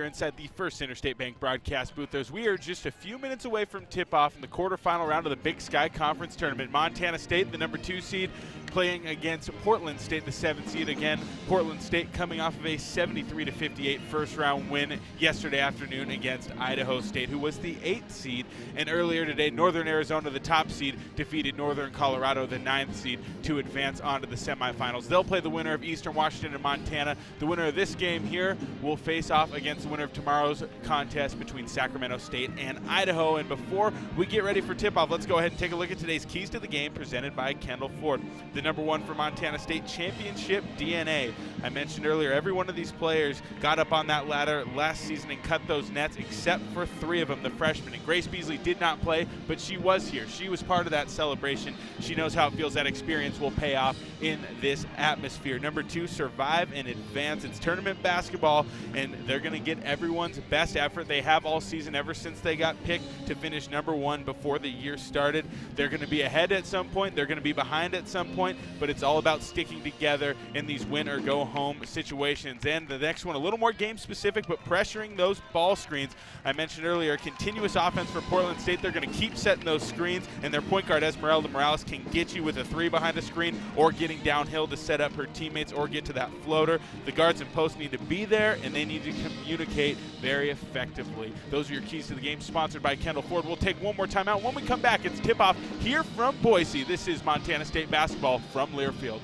Inside the First Interstate Bank broadcast booth as we are just a few minutes away from tip-off in the quarterfinal round of the Big Sky Conference Tournament. Montana State, the number 2 seed, playing against Portland State, the 7th seed. Again, Portland State coming off of a 73-58 first-round win yesterday afternoon against Idaho State, who was the 8th seed. And earlier today, Northern Arizona, the top seed, defeated Northern Colorado, the 9th seed, to advance onto the semifinals. They'll play the winner of Eastern Washington and Montana. The winner of this game here will face off against the winner of tomorrow's contest between Sacramento State and Idaho. And before we get ready for tip-off, let's go ahead and take a look at today's keys to the game presented by Kendall Ford. The number 1 for Montana State, championship DNA. I mentioned earlier, every one of these players got up on that ladder last season and cut those nets, except for 3 of them, the freshmen. And Grace Beasley did not play, but she was here. She was part of that celebration. She knows how it feels. That experience will pay off in this atmosphere. Number 2, survive and advance. It's tournament basketball, and they're going to get everyone's best effort. They have all season ever since they got picked to finish number 1 before the year started. They're going to be ahead at some point. They're going to be behind at some point, but it's all about sticking together in these win or go home situations. And the next one, a little more game specific, but pressuring those ball screens. I mentioned earlier, continuous offense for Portland State. They're going to keep setting those screens, and their point guard Esmeralda Morales can get you with a 3 behind a screen or getting downhill to set up her teammates or get to that floater. The guards and posts need to be there, and they need to communicate very effectively. Those are your keys to the game, sponsored by Kendall Ford. We'll take one more time out. When we come back, it's tip-off here from Boise. This is Montana State basketball from Learfield.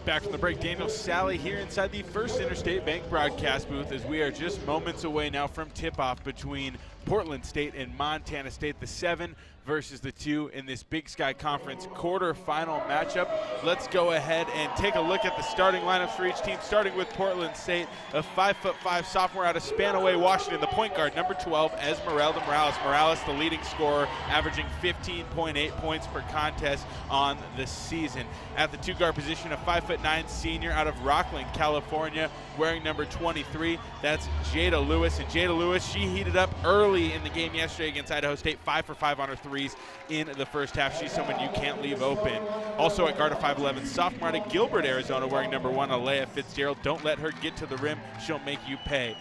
Back from the break, Daniel Sally here inside the First Interstate Bank broadcast booth as we are just moments away now from tip-off between Portland State and Montana State, the 7 versus the 2 in this Big Sky Conference quarterfinal matchup. Let's go ahead and take a look at the starting lineups for each team, starting with Portland State, a 5'5" sophomore out of Spanaway, Washington, the point guard, number 12, Esmeralda Morales. Morales, the leading scorer, averaging 15.8 points per contest on the season. At the 2 guard position, a 5'9" senior out of Rockland, California, wearing number 23. That's Jada Lewis. And Jada Lewis, she heated up early in the game yesterday against Idaho State, 5 for 5 on her threes in the first half. She's someone you can't leave open. Also at guard, a 5'11" sophomore out of Gilbert, Arizona, wearing number 1, Alea Fitzgerald. Don't let her get to the rim. She'll make you pay.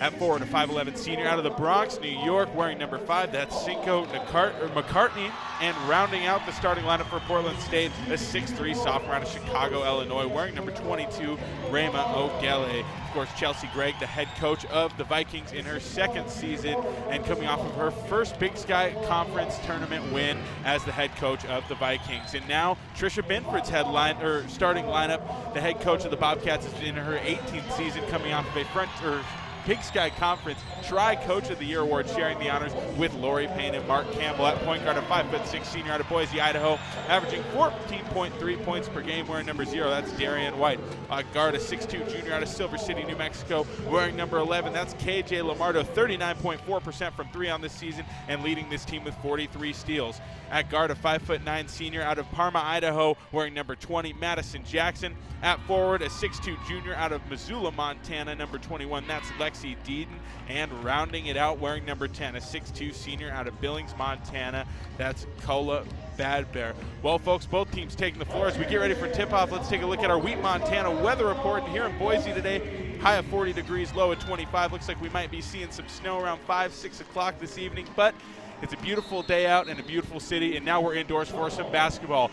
At forward, a 5'11 senior out of the Bronx, New York, wearing number 5. That's Cinco McCartney. And rounding out the starting lineup for Portland State, a 6'3 sophomore out of Chicago, Illinois, wearing number 22, Rema Ogele. Of course, Chelsea Gregg, the head coach of the Vikings in her second season and coming off of her first Big Sky Conference tournament win as the head coach of the Vikings. And now Trisha Binford's starting lineup. The head coach of the Bobcats is in her 18th season, coming off of a Big Sky Conference Tri-Coach of the Year award, sharing the honors with Lori Payne and Mark Campbell. At point guard, a 5'6 senior out of Boise, Idaho, averaging 14.3 points per game, wearing number 0. That's Darian White. Guard, a 6'2 junior out of Silver City, New Mexico, wearing number 11. That's KJ Lamardo, 39.4% from 3 on this season and leading this team with 43 steals. At guard, a 5'9 senior out of Parma, Idaho, wearing number 20, Madison Jackson. At forward, a 6'2 junior out of Missoula, Montana, number 21. That's Lexi Deeden. And rounding it out, wearing number 10, a 6'2 senior out of Billings, Montana. That's Kola Badbear. Well, folks, both teams taking the floor. As we get ready for tip-off, let's take a look at our Wheat, Montana weather report. And here in Boise today, high of 40 degrees, low at 25. Looks like we might be seeing some snow around 5, 6 o'clock this evening. But it's a beautiful day out in a beautiful city, and now we're indoors for some basketball.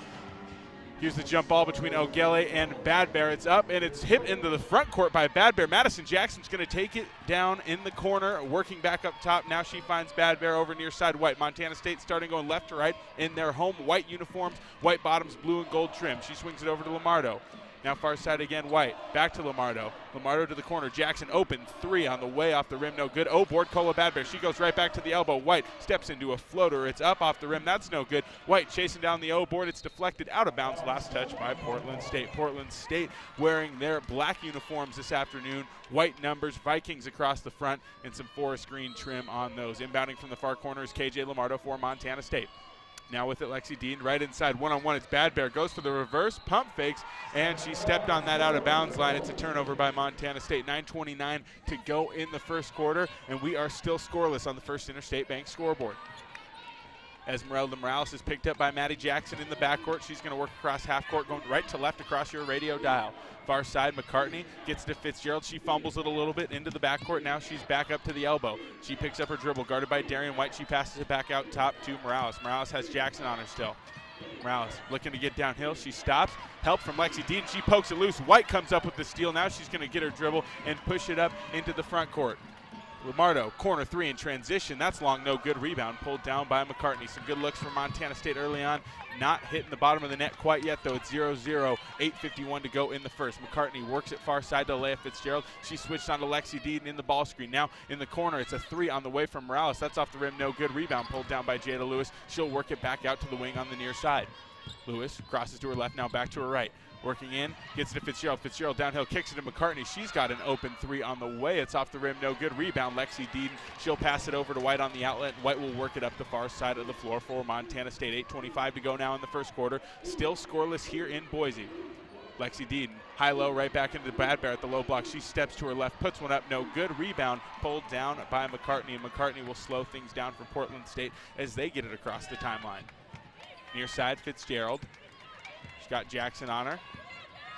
Here's the jump ball between Ogele and Badbear. It's up, and it's hit into the front court by Badbear. Madison Jackson's going to take it down in the corner, working back up top. Now she finds Badbear over near side White. Montana State starting going left to right in their home white uniforms, white bottoms, blue and gold trim. She swings it over to Lamardo. Now far side again, White. Back to Lamardo. Lamardo to the corner. Jackson open. 3 on the way off the rim. No good. Oh, board Kola Badbear. She goes right back to the elbow. White steps into a floater. It's up off the rim. That's no good. White chasing down the O board. It's deflected out of bounds. Last touch by Portland State. Portland State wearing their black uniforms this afternoon. White numbers. Vikings across the front and some forest green trim on those. Inbounding from the far corner is KJ Lamardo for Montana State. Now with it, Lexi Dean right inside, one-on-one. It's Badbear, goes for the reverse, pump fakes, and she stepped on that out-of-bounds line. It's a turnover by Montana State. 9:29 to go in the first quarter, and we are still scoreless on the First Interstate Bank scoreboard. Esmeralda Morales is picked up by Maddie Jackson in the backcourt. She's going to work across half court, going right to left across your radio dial. Far side, McCartney gets to Fitzgerald. She fumbles it a little bit into the backcourt. Now she's back up to the elbow. She picks up her dribble, guarded by Darian White. She passes it back out top to Morales. Morales has Jackson on her still. Morales looking to get downhill. She stops. Help from Lexi Dean. She pokes it loose. White comes up with the steal. Now she's going to get her dribble and push it up into the front court. Lamardo, corner 3 in transition. That's long, no good. Rebound pulled down by McCartney. Some good looks from Montana State early on. Not hitting the bottom of the net quite yet, though. It's 0-0, 8:51 to go in the first. McCartney works it far side to Leah Fitzgerald. She switched on to Lexi Deeden in the ball screen. Now in the corner, it's a 3 on the way from Morales. That's off the rim, no good. Rebound pulled down by Jada Lewis. She'll work it back out to the wing on the near side. Lewis crosses to her left, now back to her right. Working in, gets it to Fitzgerald. Fitzgerald downhill, kicks it to McCartney. She's got an open 3 on the way. It's off the rim, no good. Rebound, Lexi Deeden. She'll pass it over to White on the outlet. White will work it up the far side of the floor for Montana State. 8:25 to go now in the first quarter. Still scoreless here in Boise. Lexi Deeden, high-low, right back into the Badbear at the low block. She steps to her left, puts one up, no good. Rebound pulled down by McCartney, and McCartney will slow things down for Portland State as they get it across the timeline. Near side, Fitzgerald. She's got Jackson on her.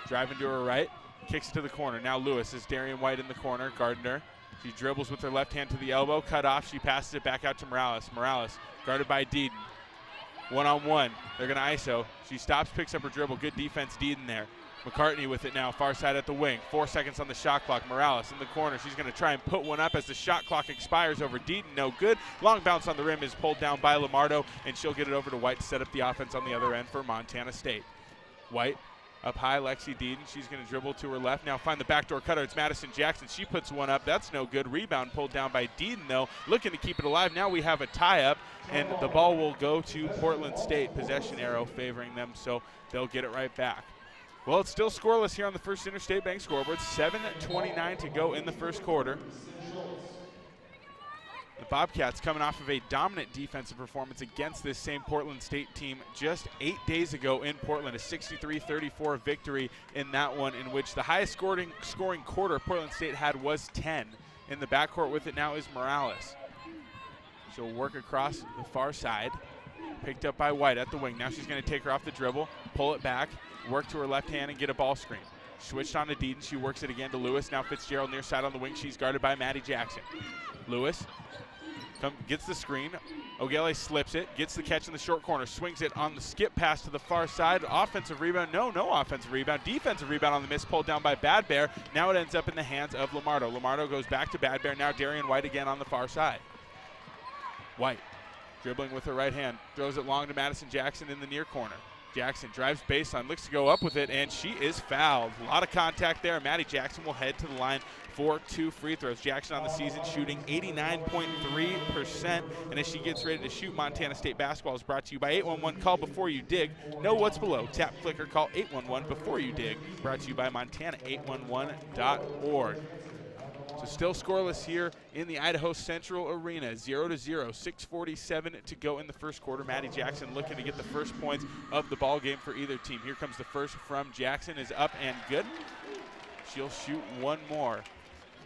Driving to her right, kicks it to the corner. Now Lewis is Darian White in the corner, Gardner. She dribbles with her left hand to the elbow, cut off. She passes it back out to Morales. Morales guarded by Deeden. One-on-one, they're gonna ISO. She stops, picks up her dribble. Good defense, Deeden there. McCartney with it now, far side at the wing. 4 seconds on the shot clock. Morales in the corner. She's going to try and put one up as the shot clock expires over Deeden. No good. Long bounce on the rim is pulled down by Lamardo, and she'll get it over to White to set up the offense on the other end for Montana State. White up high, Lexi Deeden. She's going to dribble to her left. Now find the backdoor cutter. It's Madison Jackson. She puts one up. That's no good. Rebound pulled down by Deeden, though. Looking to keep it alive. Now we have a tie-up, and the ball will go to Portland State. Possession arrow favoring them, so they'll get it right back. Well, it's still scoreless here on the First Interstate Bank scoreboard. 7:29 to go in the first quarter. The Bobcats coming off of a dominant defensive performance against this same Portland State team just 8 days ago in Portland. A 63-34 victory in that one, in which the highest scoring quarter Portland State had was 10. In the backcourt with it now is Morales. She'll work across the far side. Picked up by White at the wing. Now she's going to take her off the dribble, pull it back, work to her left hand, and get a ball screen. Switched on to Deaton. She works it again to Lewis. Now Fitzgerald near side on the wing. She's guarded by Maddie Jackson. Lewis gets the screen. Ogele slips it, gets the catch in the short corner, swings it on the skip pass to the far side. Offensive rebound, no offensive rebound. Defensive rebound on the miss, pulled down by Bad Bear. Now it ends up in the hands of Lamardo. Lamardo goes back to Bad Bear. Now Darian White again on the far side. White dribbling with her right hand, throws it long to Madison Jackson in the near corner. Jackson drives baseline, looks to go up with it, and she is fouled. A lot of contact there. Maddie Jackson will head to the line for 2 free throws. Jackson on the season shooting 89.3%, and as she gets ready to shoot, Montana State basketball is brought to you by 811 Call Before You Dig. Know what's below. Tap, click, or call 811 before you dig. Brought to you by Montana811.org. So still scoreless here in the Idaho Central Arena, 0-0, 6:47 to go in the first quarter. Maddie Jackson looking to get the first points of the ball game for either team. Here comes the first from Jackson, is up and good. She'll shoot one more.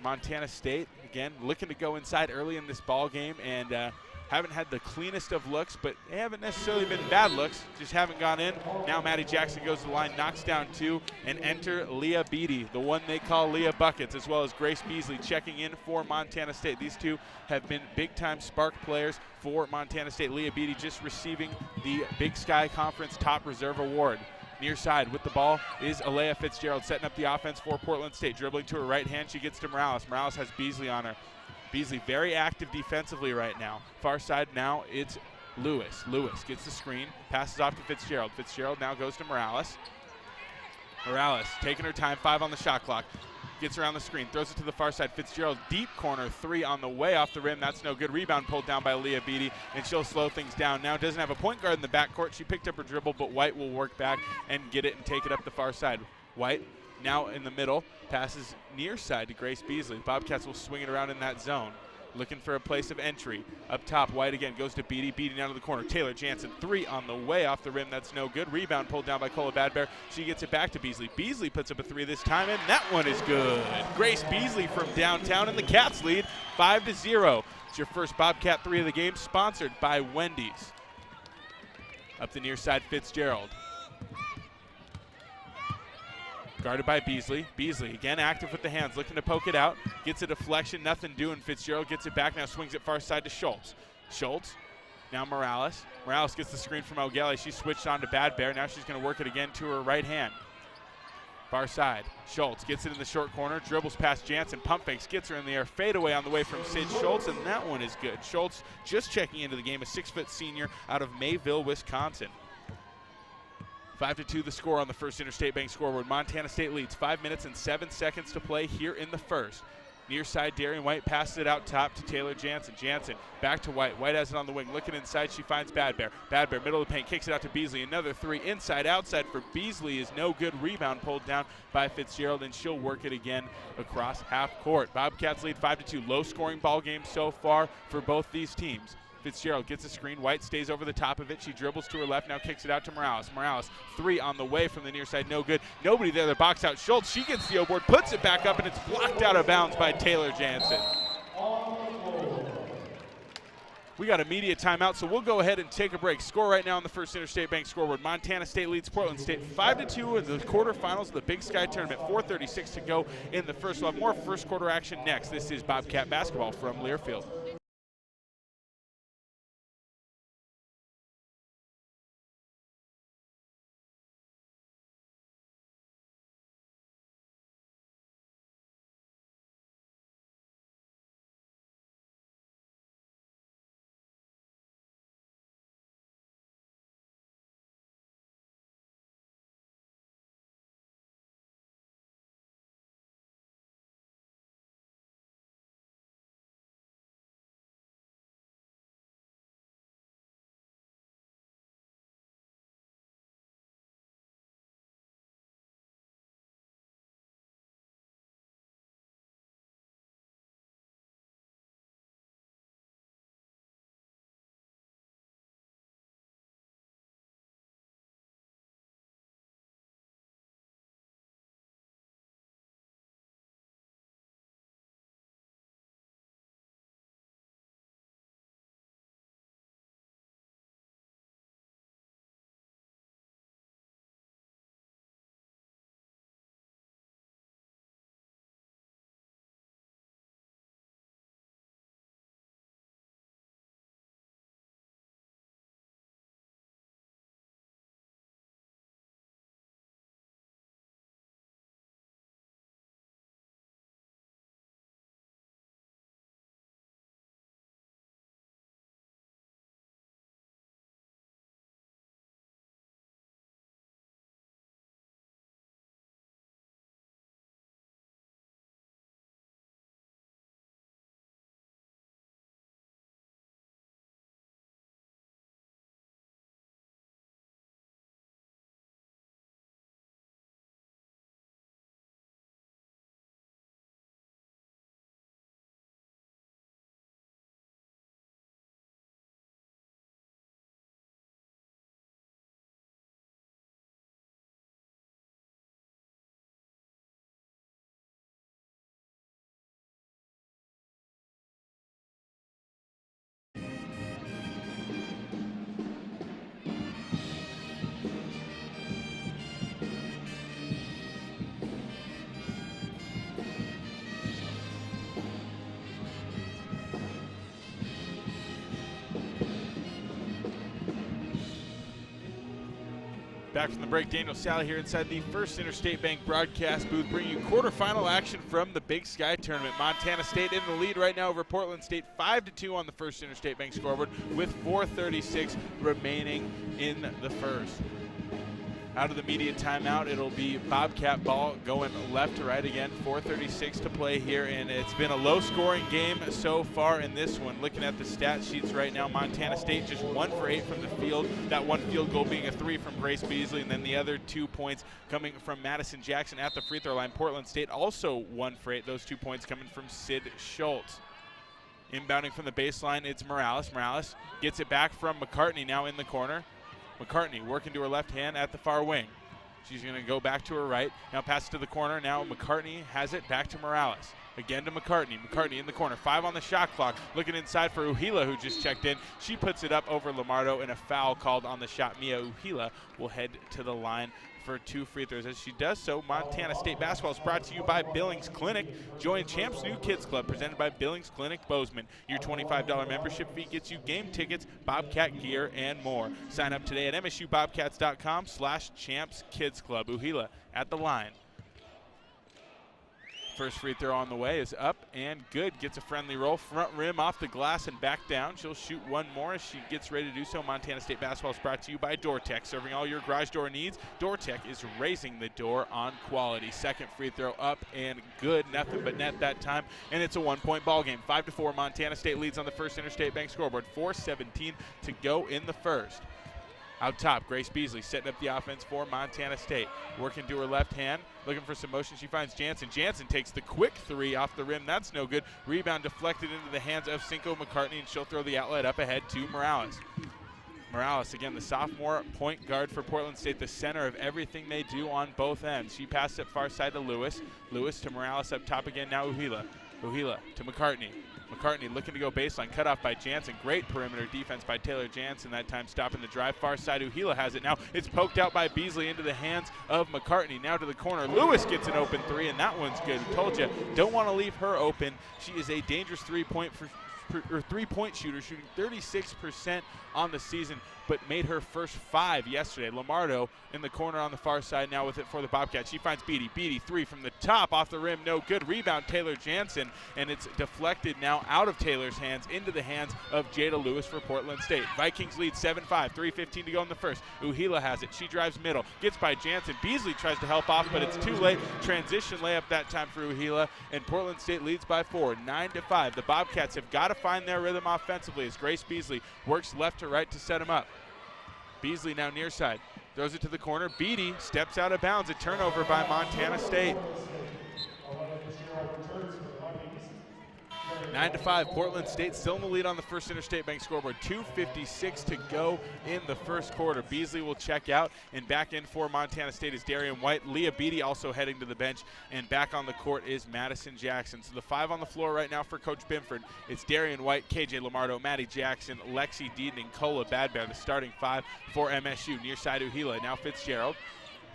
Montana State, again, looking to go inside early in this ball game, and haven't had the cleanest of looks, but they haven't necessarily been bad looks, just haven't gone in. Now Maddie Jackson goes to the line, knocks down 2, and enter Leah Beatty, the one they call Leah Buckets, as well as Grace Beasley checking in for Montana State. These two have been big-time spark players for Montana State. Leah Beatty just receiving the Big Sky Conference Top Reserve Award. Near side with the ball is Alea Fitzgerald, setting up the offense for Portland State. Dribbling to her right hand, she gets to Morales. Morales has Beasley on her. Beasley very active defensively right now. Far side now, it's Lewis. Lewis gets the screen, passes off to Fitzgerald. Fitzgerald now goes to Morales. Morales taking her time, 5 on the shot clock. Gets around the screen, throws it to the far side. Fitzgerald, deep corner 3 on the way off the rim. That's no good. Rebound pulled down by Leah Beatty, and she'll slow things down. Now doesn't have a point guard in the backcourt. She picked up her dribble, but White will work back and get it and take it up the far side. White now in the middle, passes near side to Grace Beasley. Bobcats will swing it around in that zone. Looking for a place of entry. Up top, White again goes to Beatty. Beatty down to the corner. Taylor Jansen, 3 on the way off the rim. That's no good. Rebound pulled down by Cola Badbear. She gets it back to Beasley. Beasley puts up a 3 this time, and that one is good. Grace Beasley from downtown, and the Cats lead 5-0. It's your first Bobcat 3 of the game, sponsored by Wendy's. Up the near side, Fitzgerald. Guarded by Beasley. Beasley again active with the hands, looking to poke it out. Gets a deflection, nothing doing. Fitzgerald gets it back, now swings it far side to Schultz. Schultz, now Morales. Morales gets the screen from Ogele. She switched on to Bad Bear. Now she's going to work it again to her right hand. Far side. Schultz gets it in the short corner, dribbles past Jansen, pump fakes, gets her in the air, fade away on the way from Sid Schultz, and that one is good. Schultz just checking into the game, a 6-foot senior out of Mayville, Wisconsin. 5-2 the score on the first Interstate Bank scoreboard. Montana State leads, 5 minutes and 7 seconds to play here in the first. Near side, Darian White passes it out top to Taylor Jansen. Jansen back to White. White has it on the wing. Looking inside, she finds Bad Bear. Bad Bear, middle of the paint, kicks it out to Beasley. Another 3 inside, outside for Beasley is no good. Rebound pulled down by Fitzgerald, and she'll work it again across half court. Bobcats lead 5-2. Low scoring ball game so far for both these teams. Fitzgerald gets a screen. White stays over the top of it. She dribbles to her left, now kicks it out to Morales. Morales, 3 on the way from the near side, no good. Nobody there to box out Schultz. She gets the O-board, puts it back up, and it's blocked out of bounds by Taylor Jansen. We got immediate timeout, so we'll go ahead and take a break. Score right now on the first Interstate Bank scoreboard. Montana State leads Portland State 5-2 in the quarterfinals of the Big Sky Tournament. 4:36 to go in the first. We'll have more first quarter action next. This is Bobcat basketball from Learfield. Back from the break, Daniel Sally here inside the First Interstate Bank broadcast booth, bringing you quarterfinal action from the Big Sky Tournament. Montana State in the lead right now over Portland State, 5-2 on the First Interstate Bank scoreboard, with 4:36 remaining in the first. Out of the media timeout, it'll be Bobcat ball going left to right again. 4:36 to play here, and it's been a low-scoring game so far in this one. Looking at the stat sheets right now, Montana State just 1 for 8 from the field. That one field goal being a 3 from Grace Beasley, and then the other 2 points coming from Madison Jackson at the free throw line. Portland State also 1 for 8. Those 2 points coming from Sid Schultz. Inbounding from the baseline, it's Morales. Morales gets it back from McCartney now in the corner. McCartney working to her left hand at the far wing. She's going to go back to her right. Now pass to the corner. Now McCartney has it back to Morales. Again to McCartney. McCartney in the corner. 5 on the shot clock. Looking inside for Uhila, who just checked in. She puts it up over Lamardo, and a foul called on the shot. Mia Uhila will head to the line for 2 free throws. As she does so, Montana State basketball is brought to you by Billings Clinic. Join Champs New Kids Club, presented by Billings Clinic Bozeman. Your $25 membership fee gets you game tickets, Bobcat gear, and more. Sign up today at msubobcats.com/champskidsklubb. Uhila at the line. First free throw on the way is up and good. Gets a friendly roll, front rim off the glass and back down. She'll shoot one more as she gets ready to do so. Montana State basketball is brought to you by DoorTech, serving all your garage door needs. DoorTech is raising the door on quality. Second free throw up and good. Nothing but net that time, and it's a 1-point ball game. 5-4, Montana State leads on the First Interstate Bank scoreboard. 4:17 to go in the first. Out top, Grace Beasley setting up the offense for Montana State. Working to her left hand, looking for some motion. She finds Jansen. Jansen takes the quick 3 off the rim. That's no good. Rebound deflected into the hands of Cinco McCartney, and she'll throw the outlet up ahead to Morales. Morales, again, the sophomore point guard for Portland State, the center of everything they do on both ends. She passed it far side to Lewis. Lewis to Morales up top again, now Uhila. Uhila to McCartney. McCartney looking to go baseline, cut off by Jansen. Great perimeter defense by Taylor Jansen, that time stopping the drive. Far side, Uhila has it now. It's poked out by Beasley into the hands of McCartney. Now to the corner. Lewis gets an open 3, and that one's good. Told you, don't want to leave her open. She is a dangerous three-point shooter, shooting 36% on the season, but made her first 5 yesterday. Lamardo in the corner on the far side now with it for the Bobcats. She finds Beatty. Beatty 3 from the top off the rim, no good. Rebound Taylor Jansen, and it's deflected now out of Taylor's hands into the hands of Jada Lewis for Portland State. Vikings lead 7-5, 3:15 to go in the first. Uhila has it. She drives middle, gets by Jansen. Beasley tries to help off, but it's too late. Transition layup that time for Uhila, and Portland State leads by 4, 9-5. The Bobcats have got to find their rhythm offensively as Grace Beasley works left to right to set him up. Beasley now near side, throws it to the corner. Beatty steps out of bounds. A turnover by Montana State. 9-5, Portland State still in the lead on the First Interstate Bank scoreboard. 2:56 to go in the first quarter. Beasley will check out, and back in for Montana State is Darian White. Leah Beatty also heading to the bench, and back on the court is Madison Jackson. So the 5 on the floor right now for Coach Bimford. It's Darian White, KJ Lamardo, Maddie Jackson, Lexi Deaton, and Cola Badbear, the starting 5 for MSU. Near side Uhila, now Fitzgerald.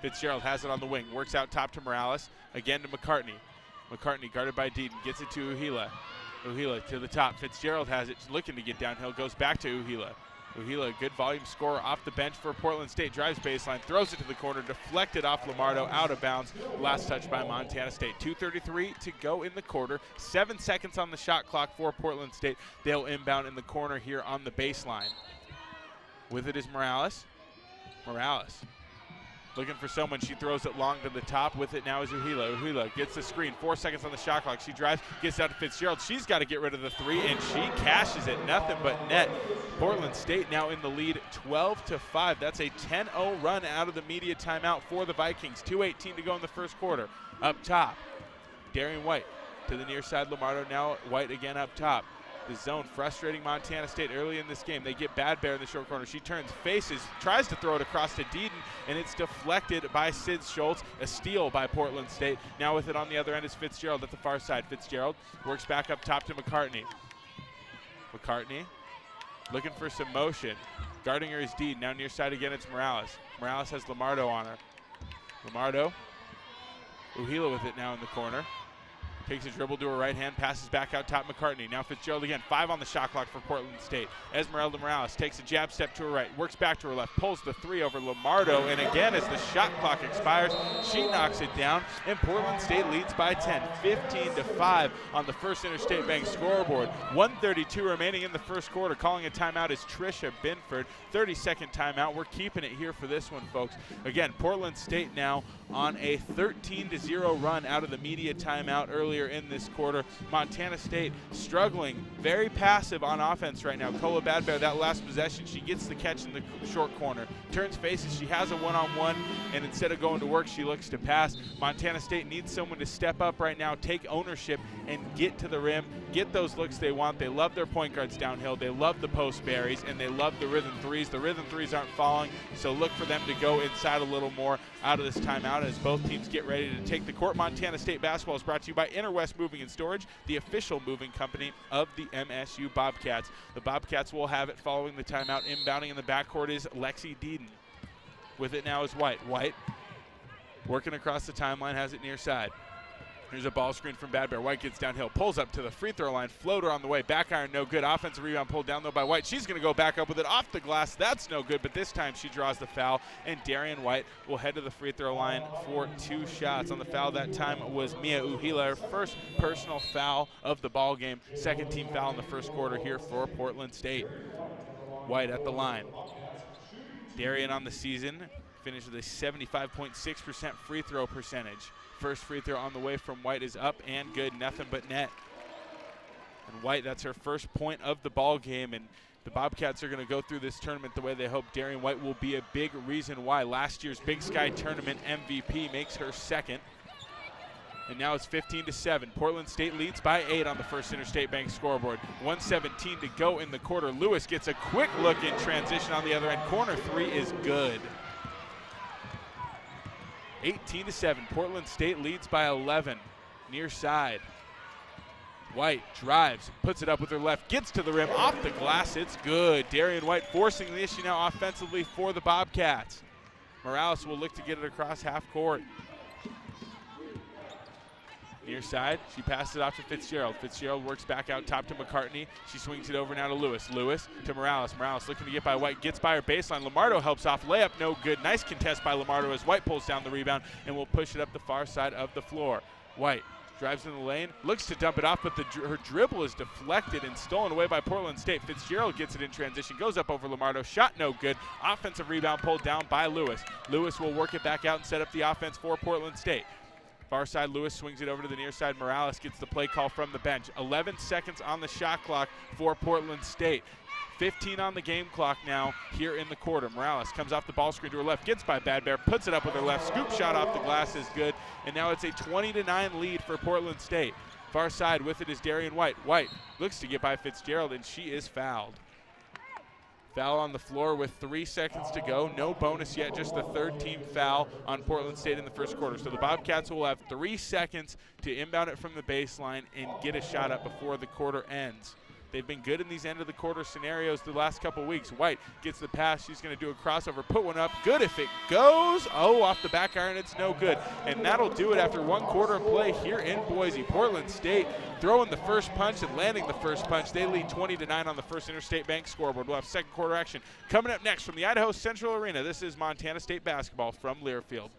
Fitzgerald has it on the wing, works out top to Morales, again to McCartney. McCartney guarded by Deaton, gets it to Uhila. Uhila to the top. Fitzgerald has it, looking to get downhill, goes back to Uhila. Uhila, good volume scorer off the bench for Portland State. Drives baseline, throws it to the corner, deflected off Lamardo, out of bounds. Last touch by Montana State. 2:33 to go in the quarter. 7 seconds on the shot clock for Portland State. They'll inbound in the corner here on the baseline. With it is Morales. Morales looking for someone. She throws it long to the top. With it now is Uhila. Uhila gets the screen. 4 seconds on the shot clock. She drives, gets out to Fitzgerald. She's got to get rid of the 3, and she cashes it. Nothing but net. Portland State now in the lead 12-5. That's a 10-0 run out of the media timeout for the Vikings. 2:18 to go in the first quarter. Up top, Darian White to the near side. Lamardo now. White again up top. The zone frustrating Montana State early in this game. They get Badbear in the short corner. She turns, faces, tries to throw it across to Deaton, and it's deflected by Sid Schultz. A steal by Portland State. Now with it on the other end is Fitzgerald at the far side. Fitzgerald works back up top to McCartney. McCartney looking for some motion. Guarding her is Deaton. Now near side again, it's Morales. Morales has Lamardo on her. Lamardo. Uhila with it now in the corner. Takes a dribble to her right hand, passes back out top McCartney. Now Fitzgerald again, 5 on the shot clock for Portland State. Esmeralda Morales takes a jab step to her right, works back to her left, pulls the 3 over Lamardo, and again as the shot clock expires, she knocks it down, and Portland State leads by 10, 15-5 on the First Interstate Bank scoreboard. 1:32 remaining in the first quarter. Calling a timeout is Trisha Binford. 30-second timeout. We're keeping it here for this one, folks. Again, Portland State now on a 13-0 run out of the media timeout earlier in this quarter. Montana State struggling, very passive on offense right now. Kola Badbear, that last possession, she gets the catch in the short corner, turns faces, she has a one-on-one, and instead of going to work, she looks to pass. Montana State needs someone to step up right now, take ownership, and get to the rim, get those looks they want. They love their point guards downhill, they love the post berries, and they love the rhythm threes. The rhythm threes aren't falling, so look for them to go inside a little more out of this timeout as both teams get ready to take the court. Montana State basketball is brought to you by Inner West Moving and Storage, the official moving company of the MSU Bobcats. The Bobcats will have it following the timeout. Inbounding in the backcourt is Lexi Deeden. With it now is White. White working across the timeline, has it near side. Here's a ball screen from Bad Bear. White gets downhill, pulls up to the free throw line, floater on the way, back iron no good. Offensive rebound pulled down though by White. She's going to go back up with it off the glass. That's no good, but this time she draws the foul, and Darian White will head to the free throw line for 2 shots. On the foul that time was Mia Uhila, her first personal foul of the ball game. Second team foul in the first quarter here for Portland State. White at the line. Darian on the season finished with a 75.6% free throw percentage. First free throw on the way from White is up and good, nothing but net. And White, that's her first point of the ball game, and the Bobcats are going to go through this tournament the way they hope. Darian White will be a big reason why. Last year's Big Sky Tournament MVP makes her second. And now it's 15-7. Portland State leads by 8 on the First Interstate Bank scoreboard. 1:17 to go in the quarter. Lewis gets a quick look in transition on the other end. Corner 3 is good. 18-7. Portland State leads by 11. Near side. White drives, puts it up with her left, gets to the rim, off the glass, it's good. Darian White forcing the issue now offensively for the Bobcats. Morales will look to get it across half court. Near side, she passes it off to Fitzgerald. Fitzgerald works back out top to McCartney. She swings it over now to Lewis. Lewis to Morales. Morales looking to get by White, gets by her baseline. Lamardo helps off, layup no good. Nice contest by Lamardo as White pulls down the rebound and will push it up the far side of the floor. White drives in the lane, looks to dump it off, but her dribble is deflected and stolen away by Portland State. Fitzgerald gets it in transition, goes up over Lamardo, shot no good. Offensive rebound pulled down by Lewis. Lewis will work it back out and set up the offense for Portland State. Far side, Lewis swings it over to the near side. Morales gets the play call from the bench. 11 seconds on the shot clock for Portland State. 15 on the game clock now here in the quarter. Morales comes off the ball screen to her left, gets by Bad Bear, puts it up with her left. Scoop shot off the glass is good, and now it's a 20-9 lead for Portland State. Far side with it is Darian White. White looks to get by Fitzgerald, and she is fouled. Foul on the floor with 3 seconds to go. No bonus yet, just the third team foul on Portland State in the first quarter. So the Bobcats will have 3 seconds to inbound it from the baseline and get a shot up before the quarter ends. They've been good in these end of the quarter scenarios the last couple weeks. White gets the pass. She's going to do a crossover, put one up. Good if it goes. Oh, off the back iron, it's no good. And that'll do it after 1 quarter of play here in Boise. Portland State throwing the first punch and landing the first punch. They lead 20-9 on the First Interstate Bank scoreboard. We'll have second quarter action coming up next from the Idaho Central Arena. This is Montana State basketball from Learfield.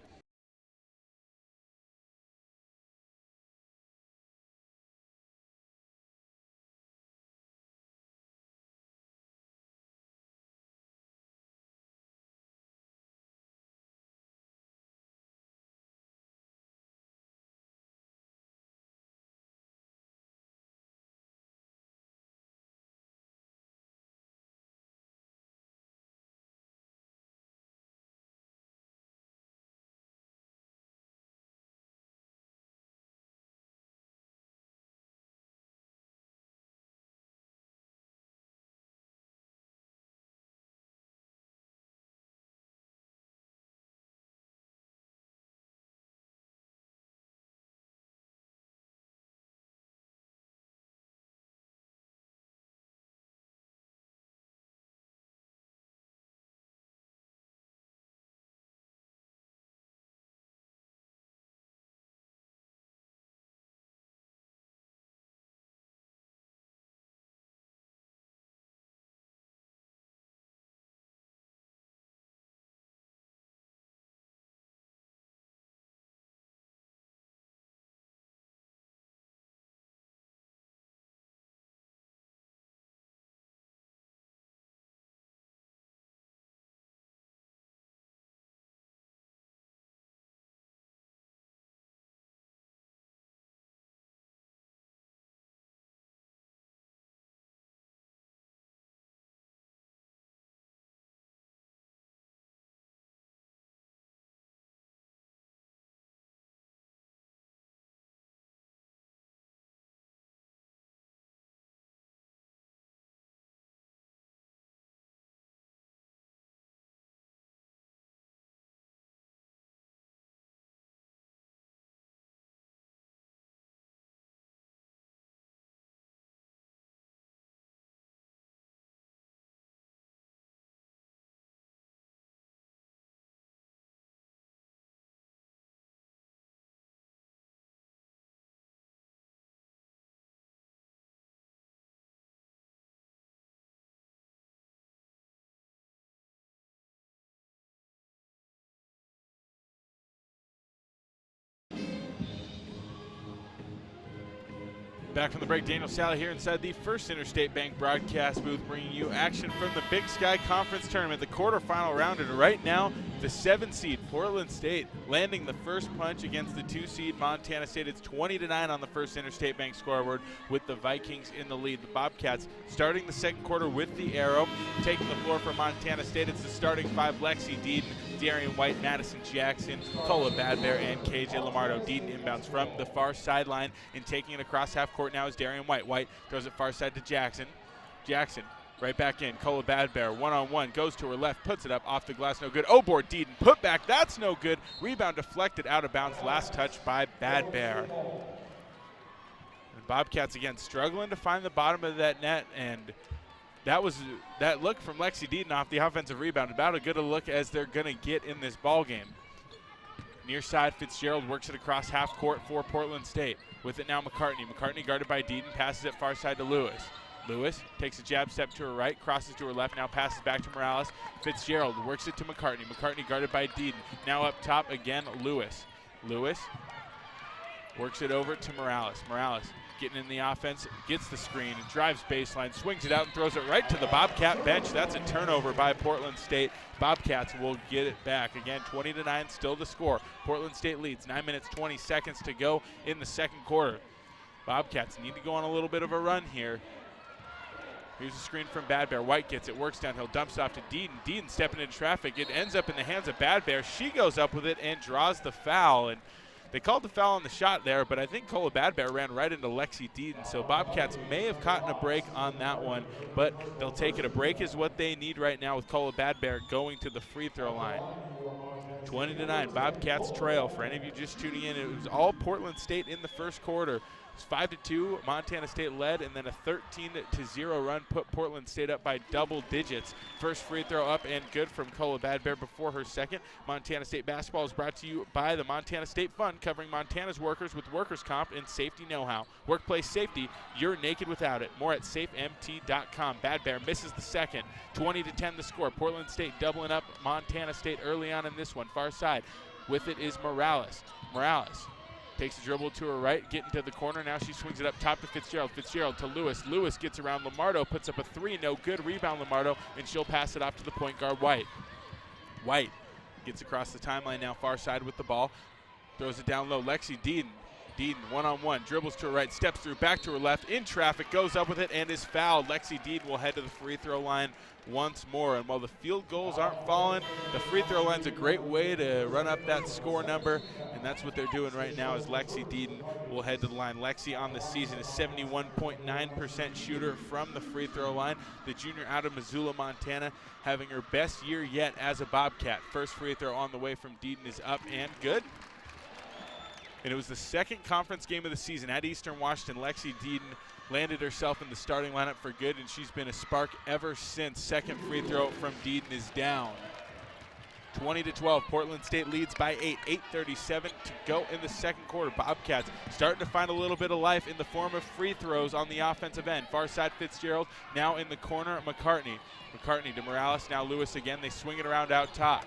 Back from the break, Daniel Sally here inside the First Interstate Bank broadcast booth, bringing you action from the Big Sky Conference Tournament, the quarterfinal round. And right now, the 7 seed Portland State landing the first punch against the 2 seed Montana State. It's 20-9 on the First Interstate Bank scoreboard with the Vikings in the lead. The Bobcats starting the second quarter with the arrow, taking the floor for Montana State. It's the starting 5: Lexi Deaton, Darian White, Madison Jackson, Cola Badbear, and KJ Lamardo. Deaton inbounds from the far sideline and taking it across half court now is Darian White. White throws it far side to Jackson. Jackson right back in. Cola Badbear one-on-one, goes to her left, puts it up off the glass, no good. Board Deaton, put back, that's no good. Rebound deflected out of bounds, last touch by Badbear. And Bobcats again struggling to find the bottom of that net, and that look from Lexi Deaton off the offensive rebound, about as good a look as they're gonna get in this ball game. Near side, Fitzgerald works it across half court for Portland State. With it now McCartney. McCartney guarded by Deaton, passes it far side to Lewis. Lewis takes a jab step to her right, crosses to her left, now passes back to Morales. Fitzgerald works it to McCartney. McCartney guarded by Deaton. Now up top again, Lewis. Lewis works it over to Morales. Morales getting in the offense, gets the screen, drives baseline, swings it out and throws it right to the Bobcat bench. That's a turnover by Portland State. Bobcats will get it back. Again, 20-9, still the score. Portland State leads, 9 minutes, 20 seconds to go in the second quarter. Bobcats need to go on a little bit of a run here. Here's a screen from Badbear. White gets it, works downhill, dumps it off to Deaton. Deaton stepping into traffic. It ends up in the hands of Badbear. She goes up with it and draws the foul. And they called the foul on the shot there, but I think Cola Badbear ran right into Lexi Deaton, so Bobcats may have caught a break on that one, but they'll take it. A break is what they need right now with Cola Badbear going to the free throw line. 20-9, Bobcats trail. For any of you just tuning in, it was all Portland State in the first quarter. It was 5-2, Montana State led, and then a 13-0 run put Portland State up by double digits. First free throw up and good from Cola Badbear before her second. Montana State basketball is brought to you by the Montana State Fund, covering Montana's workers with workers' comp and safety know-how. Workplace safety, you're naked without it. More at safemt.com. Badbear misses the second. 20-10 the score. Portland State doubling up Montana State early on in this one. Far side. With it is Morales. Morales takes a dribble to her right, getting to the corner. Now she swings it up top to Fitzgerald. Fitzgerald to Lewis. Lewis gets around Lamardo, puts up a three. No good. Rebound Lamardo, and she'll pass it off to the point guard White. White gets across the timeline now, far side with the ball. Throws it down low. Lexi Deaton. Deaton one-on-one, dribbles to her right, steps through, back to her left, in traffic, goes up with it, and is fouled. Lexi Deaton will head to the free throw line once more. And while the field goals aren't falling, the free throw line's a great way to run up that score number, and that's what they're doing right now as Lexi Deaton will head to the line. Lexi on the season is 71.9% shooter from the free throw line. The junior out of Missoula, Montana, having her best year yet as a Bobcat. First free throw on the way from Deaton is up and good. And it was the second conference game of the season at Eastern Washington. Lexi Deaton landed herself in the starting lineup for good, and she's been a spark ever since. Second free throw from Deaton is down. 20-12, Portland State leads by 8. 8:37 to go in the second quarter. Bobcats starting to find a little bit of life in the form of free throws on the offensive end. Far side Fitzgerald, now in the corner McCartney. McCartney to Morales, now Lewis again. They swing it around out top.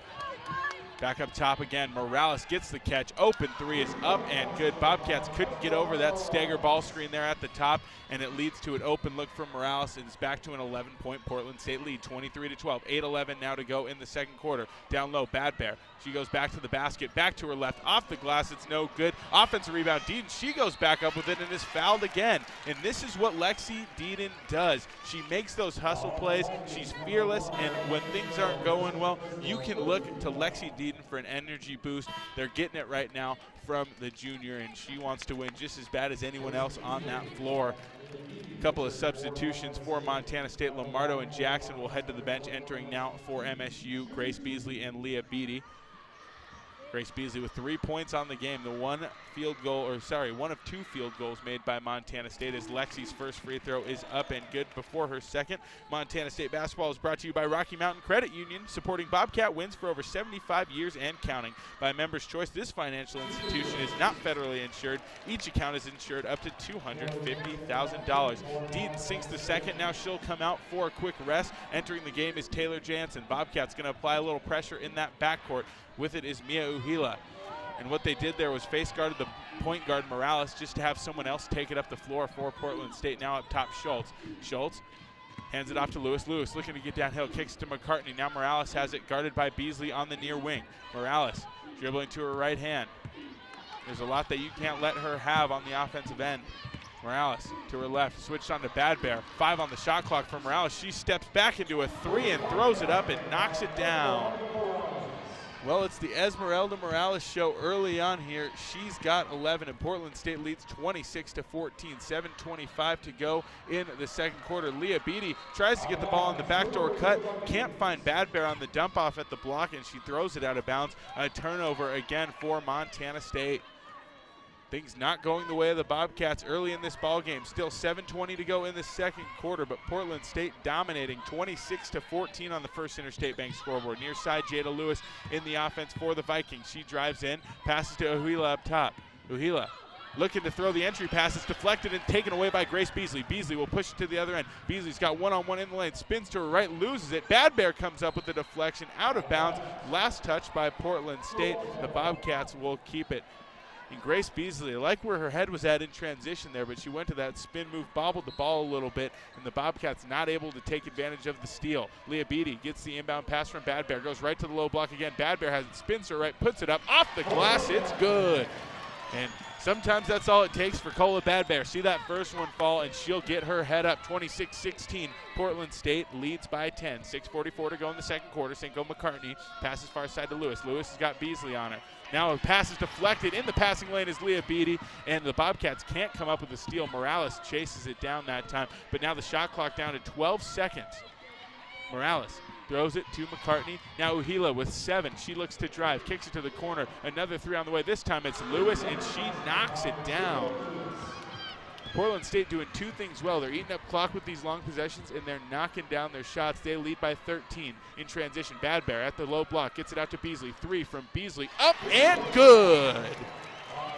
Back up top again, Morales gets the catch. Open three is up and good. Bobcats couldn't get over that stagger ball screen there at the top, and it leads to an open look from Morales, and it's back to an 11-point Portland State lead, 23-12. 8:11 now to go in the second quarter. Down low, Badbear. She goes back to the basket, back to her left, off the glass, it's no good. Offensive rebound, Deaton, she goes back up with it and is fouled again. And this is what Lexi Deaton does. She makes those hustle plays, she's fearless, and when things aren't going well, you can look to Lexi Deaton for an energy boost. They're getting it right now from the junior, and she wants to win just as bad as anyone else on that floor. A couple of substitutions for Montana State. Lamardo and Jackson will head to the bench. Entering now for MSU, Grace Beasley and Leah Beatty. Grace Beasley with 3 points on the game. The one of two field goals made by Montana State as Lexi's first free throw is up and good before her second. Montana State basketball is brought to you by Rocky Mountain Credit Union, supporting Bobcat wins for over 75 years and counting. By Members' Choice, this financial institution is not federally insured. Each account is insured up to $250,000. Deaton sinks the second. Now she'll come out for a quick rest. Entering the game is Taylor Jansen. Bobcat's going to apply a little pressure in that backcourt. With it is Mia Uhila. And what they did there was face guarded the point guard Morales just to have someone else take it up the floor for Portland State. Now up top, Schultz. Schultz hands it off to Lewis. Lewis looking to get downhill, kicks to McCartney. Now Morales has it guarded by Beasley on the near wing. Morales dribbling to her right hand. There's a lot that you can't let her have on the offensive end. Morales to her left, switched on to Bad Bear. 5 on the shot clock for Morales. She steps back into a 3 and throws it up and knocks it down. Well, it's the Esmeralda Morales show early on here. She's got 11, and Portland State leads 26-14. 7:25 to go in the second quarter. Leah Beatty tries to get the ball on the backdoor cut. Can't find Bad Bear on the dump off at the block, and she throws it out of bounds. A turnover again for Montana State. Things not going the way of the Bobcats early in this ball game. Still 7:20 to go in the second quarter, but Portland State dominating 26-14 on the First Interstate Bank scoreboard. Near side, Jada Lewis in the offense for the Vikings. She drives in, passes to Uhila up top. Uhila looking to throw the entry pass. It's deflected and taken away by Grace Beasley. Beasley will push it to the other end. Beasley's got one-on-one in the lane, spins to her right, loses it. Bad Bear comes up with the deflection, out of bounds. Last touch by Portland State. The Bobcats will keep it. And Grace Beasley, I like where her head was at in transition there, but she went to that spin move, bobbled the ball a little bit, and the Bobcats not able to take advantage of the steal. Leah Beatty gets the inbound pass from Bad Bear, goes right to the low block again. Bad Bear has it, spins her right, puts it up, off the glass, it's good. And sometimes that's all it takes for Cola Bad Bear. See that first one fall, and she'll get her head up. 26-16. Portland State leads by 10. 6:44 to go in the second quarter. Cinco McCartney passes far side to Lewis. Lewis has got Beasley on her. Now a pass is deflected. In the passing lane is Leah Beatty, and the Bobcats can't come up with a steal. Morales chases it down that time, but now the shot clock down to 12 seconds. Morales throws it to McCartney. Now Uhila with 7. She looks to drive, kicks it to the corner. Another 3 on the way. This time it's Lewis, and she knocks it down. Portland State doing 2 things well. They're eating up clock with these long possessions, and they're knocking down their shots. They lead by 13 in transition. Bad Bear at the low block, gets it out to Beasley. 3 from Beasley, up and good.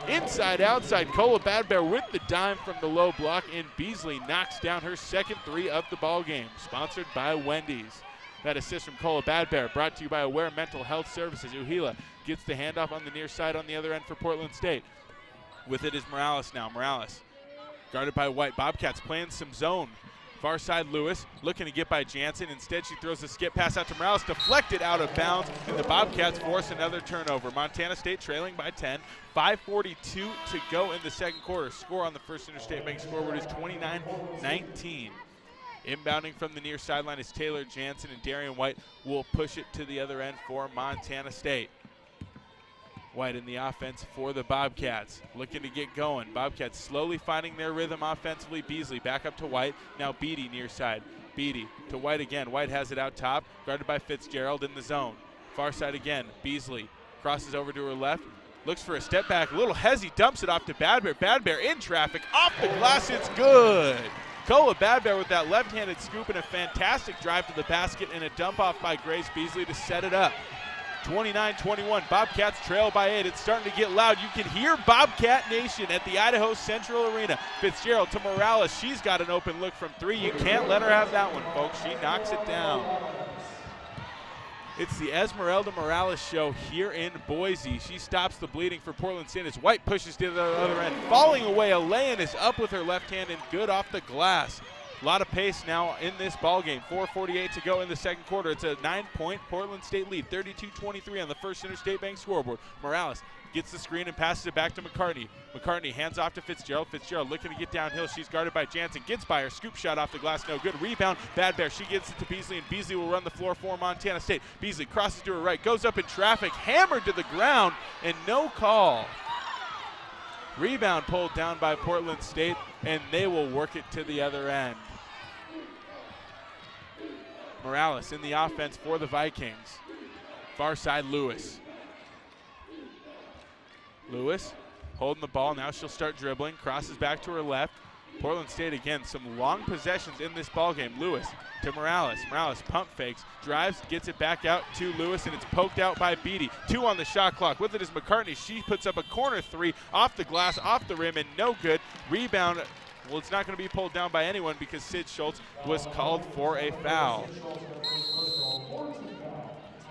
Inside, outside, Cola Bad Bear with the dime from the low block, and Beasley knocks down her second 3 of the ball game. Sponsored by Wendy's. That assist from Cola Bad Bear brought to you by Aware Mental Health Services. Uhila gets the handoff on the near side on the other end for Portland State. With it is Morales now. Morales guarded by White. Bobcats playing some zone. Far side Lewis looking to get by Jansen. Instead she throws a skip pass out to Morales, deflected out of bounds, and the Bobcats force another turnover. Montana State trailing by 10. 5:42 to go in the second quarter. Score on the First Interstate Bank scoreboard is 29-19. Inbounding from the near sideline is Taylor Jansen, and Darian White will push it to the other end for Montana State. White in the offense for the Bobcats, looking to get going. Bobcats slowly finding their rhythm offensively. Beasley back up to White. Now Beatty near side. Beatty to White again. White has it out top, guarded by Fitzgerald in the zone. Far side again. Beasley crosses over to her left. Looks for a step back. A little hezzy, dumps it off to Bad Bear. Bad Bear in traffic. Off the glass, it's good. Cola Bad Bear with that left-handed scoop and a fantastic drive to the basket and a dump off by Grace Beasley to set it up. 29-21, Bobcats trail by 8. It's starting to get loud. You can hear Bobcat Nation at the Idaho Central Arena. Fitzgerald to Morales. She's got an open look from 3. You can't let her have that one, folks. She knocks it down. It's the Esmeralda Morales show here in Boise. She stops the bleeding for Portland State as White pushes to the other end. Falling away, Elaine is up with her left hand and good off the glass. A lot of pace now in this ball game. 4:48 to go in the second quarter. It's a 9-point Portland State lead, 32-23 on the First Interstate Bank scoreboard. Morales gets the screen and passes it back to McCartney. McCartney hands off to Fitzgerald. Fitzgerald looking to get downhill. She's guarded by Jansen. Gets by her. Scoop shot off the glass. No good. Rebound. Bad Bear. She gets it to Beasley, and Beasley will run the floor for Montana State. Beasley crosses to her right. Goes up in traffic. Hammered to the ground, and no call. Rebound pulled down by Portland State, and they will work it to the other end. Morales in the offense for the Vikings. Far side Lewis. Lewis holding the ball. Now she'll start dribbling. Crosses back to her left. Portland State again, some long possessions in this ball game. Lewis to Morales. Morales pump fakes, drives, gets it back out to Lewis, and it's poked out by Beatty. 2 on the shot clock. With it is McCartney. She puts up a corner 3 off the glass, off the rim, and no good. Rebound. Well, it's not going to be pulled down by anyone because Sid Schultz was called for a foul.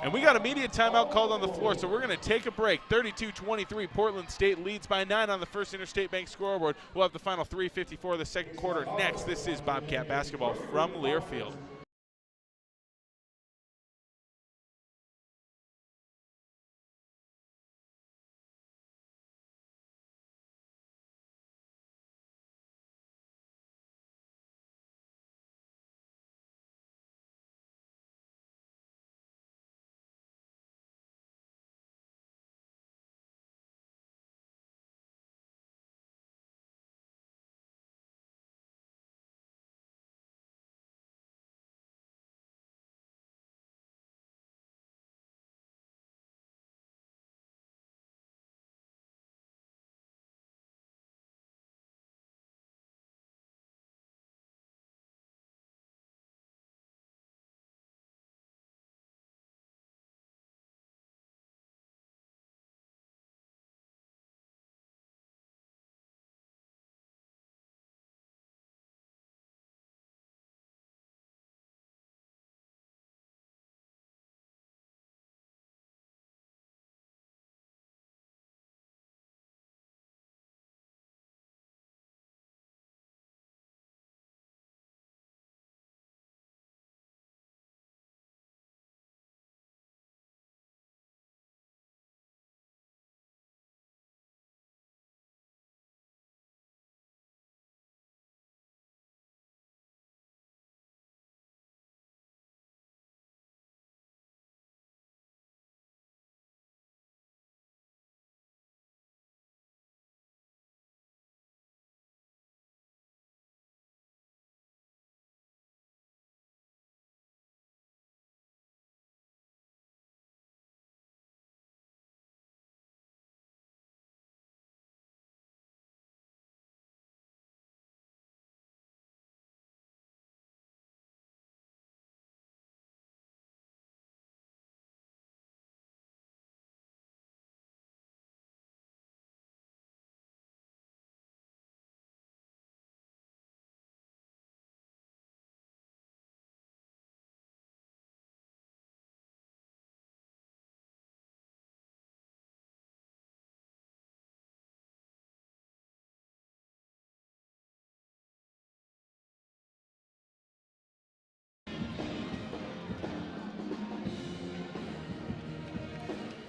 And we got a media timeout called on the floor, so we're going to take a break. 32-23, Portland State leads by 9 on the first Interstate Bank scoreboard. We'll have the final 3:54 of the second quarter next. This is Bobcat basketball from Learfield.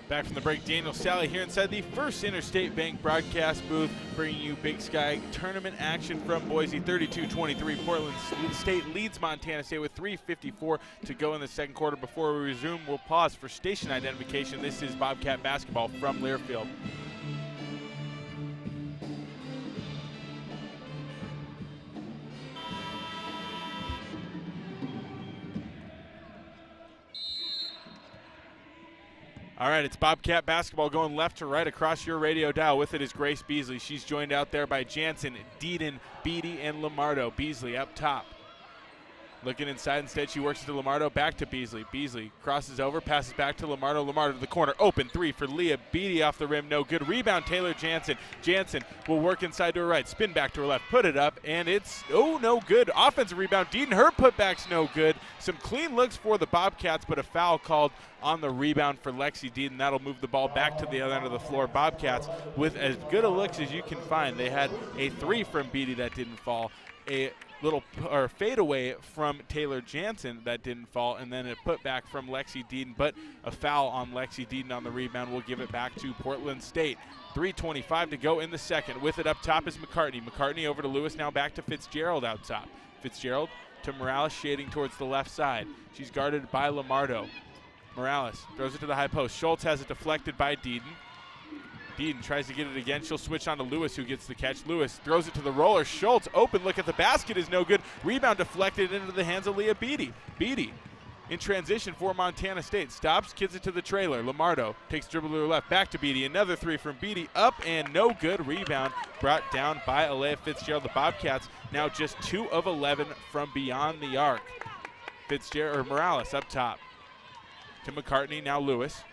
Back from the break, Daniel Sally here inside the first Interstate Bank broadcast booth, bringing you Big Sky tournament action from Boise. 32-23, Portland State leads Montana State with 3:54 to go in the second quarter. Before we resume, we'll pause for station identification. This is Bobcat basketball from Learfield. All right, it's Bobcat basketball going left to right across your radio dial. With it is Grace Beasley. She's joined out there by Jansen, Deeden, Beatty, and Lamardo. Beasley up top. Looking inside instead, she works to Lamardo, back to Beasley. Beasley crosses over, passes back to Lamardo. Lamardo to the corner, open three for Leah. Beatty off the rim, no good. Rebound, Taylor Jansen. Jansen will work inside to her right, spin back to her left, put it up, and it's, no good. Offensive rebound, Deeden, her putback's no good. Some clean looks for the Bobcats, but a foul called on the rebound for Lexi Deeden. That'll move the ball back to the other end of the floor. Bobcats with as good a looks as you can find. They had a three from Beatty that didn't fall, a little fadeaway from Taylor Jansen that didn't fall, and then a putback from Lexi Deeden, but a foul on Lexi Deeden on the rebound. We'll give it back to Portland State. 3:25 to go in the second. With it up top is McCartney. McCartney over to Lewis, now back to Fitzgerald out top. Fitzgerald to Morales, shading towards the left side. She's guarded by Lamardo. Morales throws it to the high post. Schultz has it deflected by Deeden. Deeden tries to get it again. She'll switch on to Lewis, who gets the catch. Lewis throws it to the roller. Schultz, open look at the basket is no good. Rebound deflected into the hands of Leah Beatty. Beatty in transition for Montana State. Stops, gives it to the trailer. Lamardo takes dribble to her left. Back to Beatty. Another three from Beatty. Up and no good. Rebound brought down by Alea Fitzgerald. The Bobcats now just 2 of 11 from beyond the arc. Morales up top to McCartney. Now Lewis.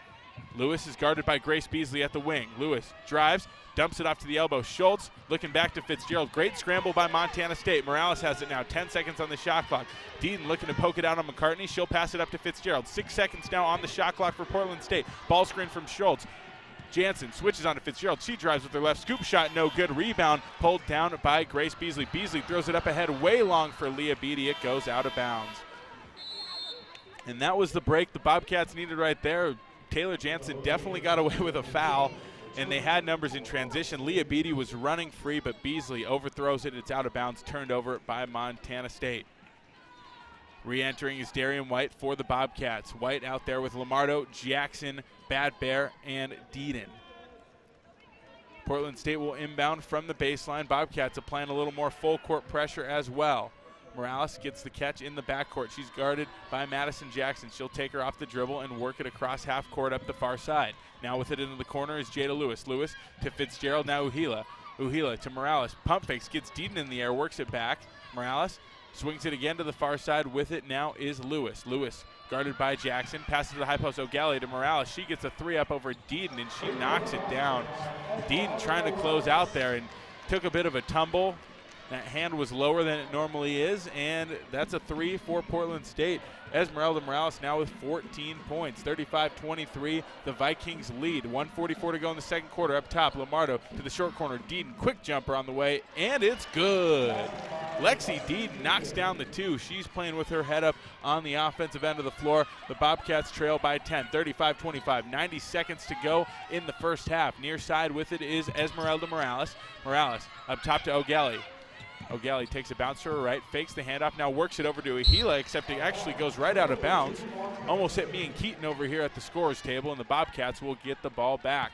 Lewis is guarded by Grace Beasley at the wing. Lewis drives, dumps it off to the elbow. Schultz looking back to Fitzgerald. Great scramble by Montana State. Morales has it now, 10 seconds on the shot clock. Deaton looking to poke it out on McCartney. She'll pass it up to Fitzgerald. 6 seconds now on the shot clock for Portland State. Ball screen from Schultz. Jansen switches on to Fitzgerald. She drives with her left. Scoop shot, no good. Rebound pulled down by Grace Beasley. Beasley throws it up ahead, way long for Leah Beatty. It goes out of bounds. And that was the break the Bobcats needed right there. Taylor Jansen definitely got away with a foul, and they had numbers in transition. Leah Beatty was running free, but Beasley overthrows it. It's out of bounds, turned over by Montana State. Re-entering is Darian White for the Bobcats. White out there with Lamardo, Jackson, Bad Bear, and Deaton. Portland State will inbound from the baseline. Bobcats applying a little more full court pressure as well. Morales gets the catch in the backcourt. She's guarded by Madison Jackson. She'll take her off the dribble and work it across half court up the far side. Now with it into the corner is Jada Lewis. Lewis to Fitzgerald, now Uhila. Uhila to Morales. Pump fakes, gets Deaton in the air, works it back. Morales swings it again to the far side. With it now is Lewis. Lewis guarded by Jackson. Passes to the high post, O'Galley to Morales. She gets a three up over Deaton, and she knocks it down. Deaton trying to close out there and took a bit of a tumble. That hand was lower than it normally is, and that's a three for Portland State. Esmeralda Morales now with 14 points, 35-23, the Vikings lead. 1:44 to go in the second quarter. Up top, Lamardo to the short corner. Deaton, quick jumper on the way, and it's good. Lexi Deaton knocks down the two. She's playing with her head up on the offensive end of the floor. The Bobcats trail by 10, 35-25. 90 seconds to go in the first half. Near side with it is Esmeralda Morales. Morales up top to O'Galley. O'Galley takes a bounce to her right, fakes the handoff, now works it over to Uhila, except it actually goes right out of bounds. Almost hit me and Keaton over here at the scorer's table, and the Bobcats will get the ball back.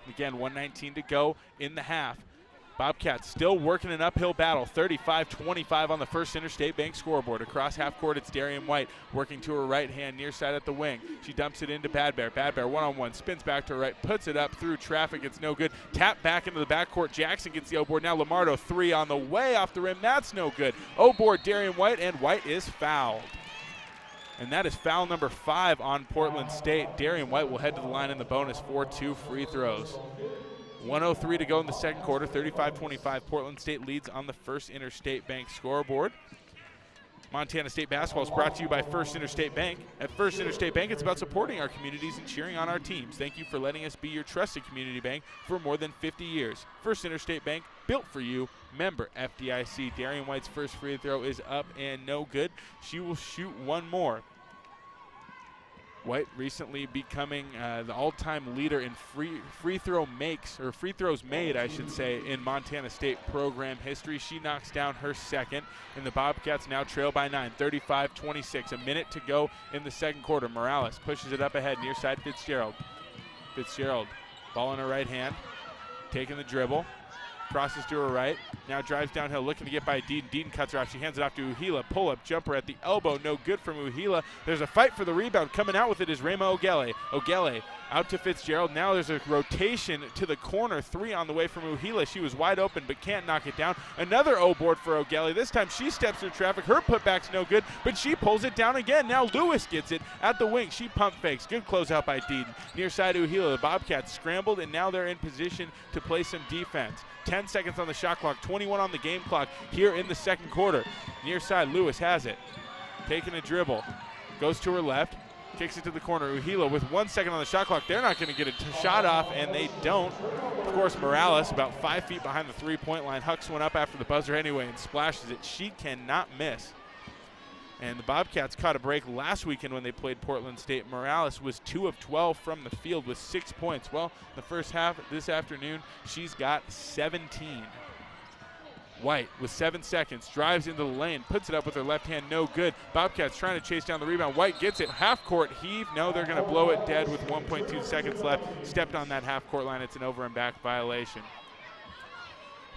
Again, 1:19 to go in the half. Bobcats still working an uphill battle, 35-25 on the First Interstate Bank scoreboard. Across half court, it's Darian White working to her right hand, near side at the wing. She dumps it into Bad Bear. Bad Bear one-on-one, spins back to her right, puts it up through traffic. It's no good. Tap back into the backcourt. Jackson gets the O-board. Now Lamardo, three on the way off the rim. That's no good. O-board, Darian White, and White is fouled. And that is foul number 5 on Portland State. Darian White will head to the line in the bonus for 2 free throws. 1:03 to go in the second quarter, 35-25. Portland State leads on the First Interstate Bank scoreboard. Montana State basketball is brought to you by First Interstate Bank. At First Interstate Bank, it's about supporting our communities and cheering on our teams. Thank you for letting us be your trusted community bank for more than 50 years. First Interstate Bank, built for you, member FDIC. Darian White's first free throw is up and no good. She will shoot one more. White recently becoming the all-time leader in free throws made, I should say, in Montana State program history. She knocks down her second, and the Bobcats now trail by 9, 35-26. A minute to go in the second quarter. Morales pushes it up ahead, near side Fitzgerald. Fitzgerald, ball in her right hand, taking the dribble. Crosses to her right, now drives downhill, looking to get by Deaton. Deaton cuts her off. She hands it off to Uhila. Pull-up jumper at the elbow, no good from Uhila. There's a fight for the rebound. Coming out with it is Rayma O'Galley. O'Galley out to Fitzgerald. Now there's a rotation to the corner. 3 on the way from Uhila. She was wide open but can't knock it down. Another O-board for O'Galley. This time she steps through traffic. Her putback's no good, but she pulls it down again. Now Lewis gets it at the wing. She pump fakes. Good closeout by Deaton. Near side Uhila. The Bobcats scrambled, and now they're in position to play some defense. 10 seconds on the shot clock, 21 on the game clock here in the second quarter. Near side, Lewis has it. Taking a dribble. Goes to her left. Kicks it to the corner. Uhila with 1 second on the shot clock. They're not going to get a shot off, and they don't. Of course, Morales, about 5 feet behind the three-point line, hucks one up after the buzzer anyway and splashes it. She cannot miss. And the Bobcats caught a break last weekend when they played Portland State. Morales was 2 of 12 from the field with 6 points. Well, the first half this afternoon, she's got 17. White with 7 seconds, drives into the lane, puts it up with her left hand, no good. Bobcats trying to chase down the rebound. White gets it, half court heave. No, they're gonna blow it dead with 1.2 seconds left. Stepped on that half court line, it's an over and back violation.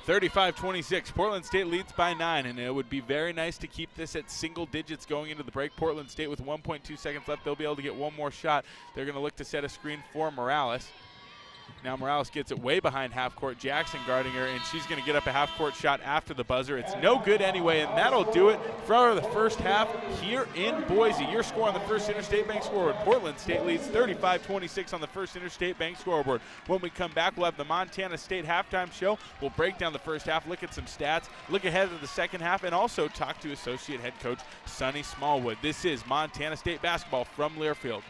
35-26, Portland State leads by 9, and it would be very nice to keep this at single digits going into the break. Portland State with 1.2 seconds left, they'll be able to get one more shot. They're gonna look to set a screen for Morales. Now Morales gets it way behind half court. Jackson guarding her, and she's going to get up a half court shot after the buzzer. It's no good anyway, and that'll do it for the first half here in Boise. Your score on the First Interstate Bank scoreboard. Portland State leads 35-26 on the First Interstate Bank scoreboard. When we come back, we'll have the Montana State halftime show. We'll break down the first half, look at some stats, look ahead to the second half, and also talk to Associate Head Coach Sonny Smallwood. This is Montana State basketball from Learfield.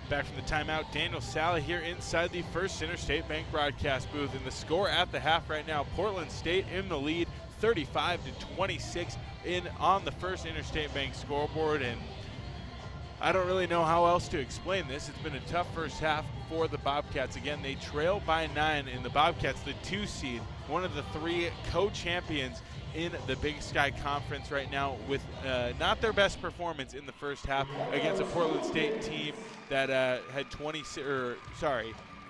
Back from the timeout, Daniel Sally here inside the First Interstate Bank broadcast booth. And the score at the half right now, Portland State in the lead, 35-26 on the First Interstate Bank scoreboard. And I don't really know how else to explain this. It's been a tough first half for the Bobcats. Again, they trail by 9 in the Bobcats, the 2 seed, one of the 3 co-champions in the Big Sky Conference right now, with not their best performance in the first half against a Portland State team that had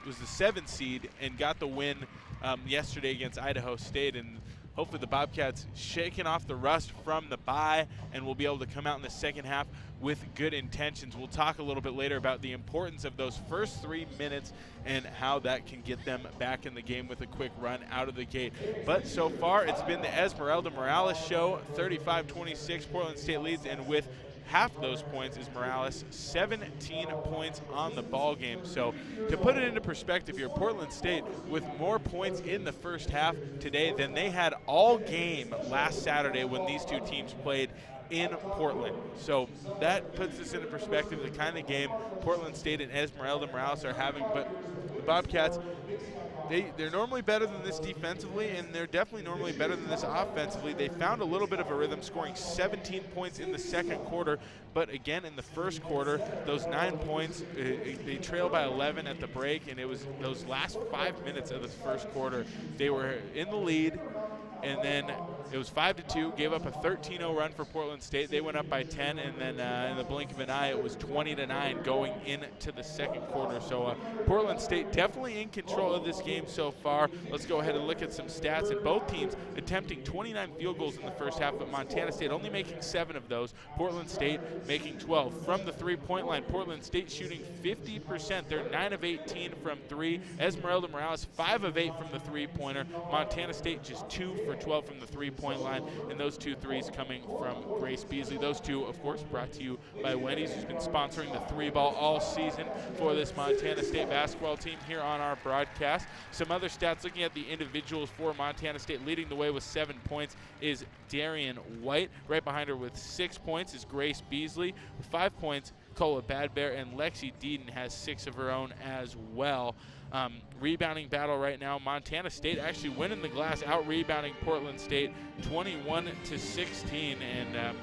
was the 7th seed and got the win yesterday against Idaho State. And hopefully the Bobcats shaking off the rust from the bye and will be able to come out in the second half with good intentions. We'll talk a little bit later about the importance of those first 3 minutes and how that can get them back in the game with a quick run out of the gate. But so far, it's been the Esmeralda Morales show. 35-26, Portland State leads, and with half those points is Morales, 17 points on the ball game. So to put it into perspective here, Portland State with more points in the first half today than they had all game last Saturday when these two teams played in Portland. So that puts this into perspective, the kind of game Portland State and Esmeralda Morales are having. But the Bobcats, they're normally better than this defensively, and they're definitely normally better than this offensively. They found a little bit of a rhythm, scoring 17 points in the second quarter. But again, in the first quarter, those 9 points, they trailed by 11 at the break, and it was those last 5 minutes of the first quarter, they were in the lead, and then It was 5-2, gave up a 13-0 run for Portland State. They went up by 10, and then in the blink of an eye, it was 20-9 going into the second quarter. So Portland State definitely in control of this game so far. Let's go ahead and look at some stats. And both teams attempting 29 field goals in the first half, but Montana State only making 7 of those. Portland State making 12. From the three-point line, Portland State shooting 50%. They're 9 of 18 from 3. Esmeralda Morales, 5 of 8 from the three-pointer. Montana State just 2 for 12 from the three-point line, and those 2 threes coming from Grace Beasley. Those 2, of course, brought to you by Wendy's, who's been sponsoring the 3-ball all season for this Montana State basketball team here on our broadcast. Some other stats looking at the individuals for Montana State. Leading the way with 7 points is Darian White. Right behind her with 6 points is Grace Beasley. With 5 points, Cola Badbear, and Lexi Deaton has 6 of her own as well. Rebounding battle right now. Montana State actually winning the glass, out rebounding Portland State 21-16, and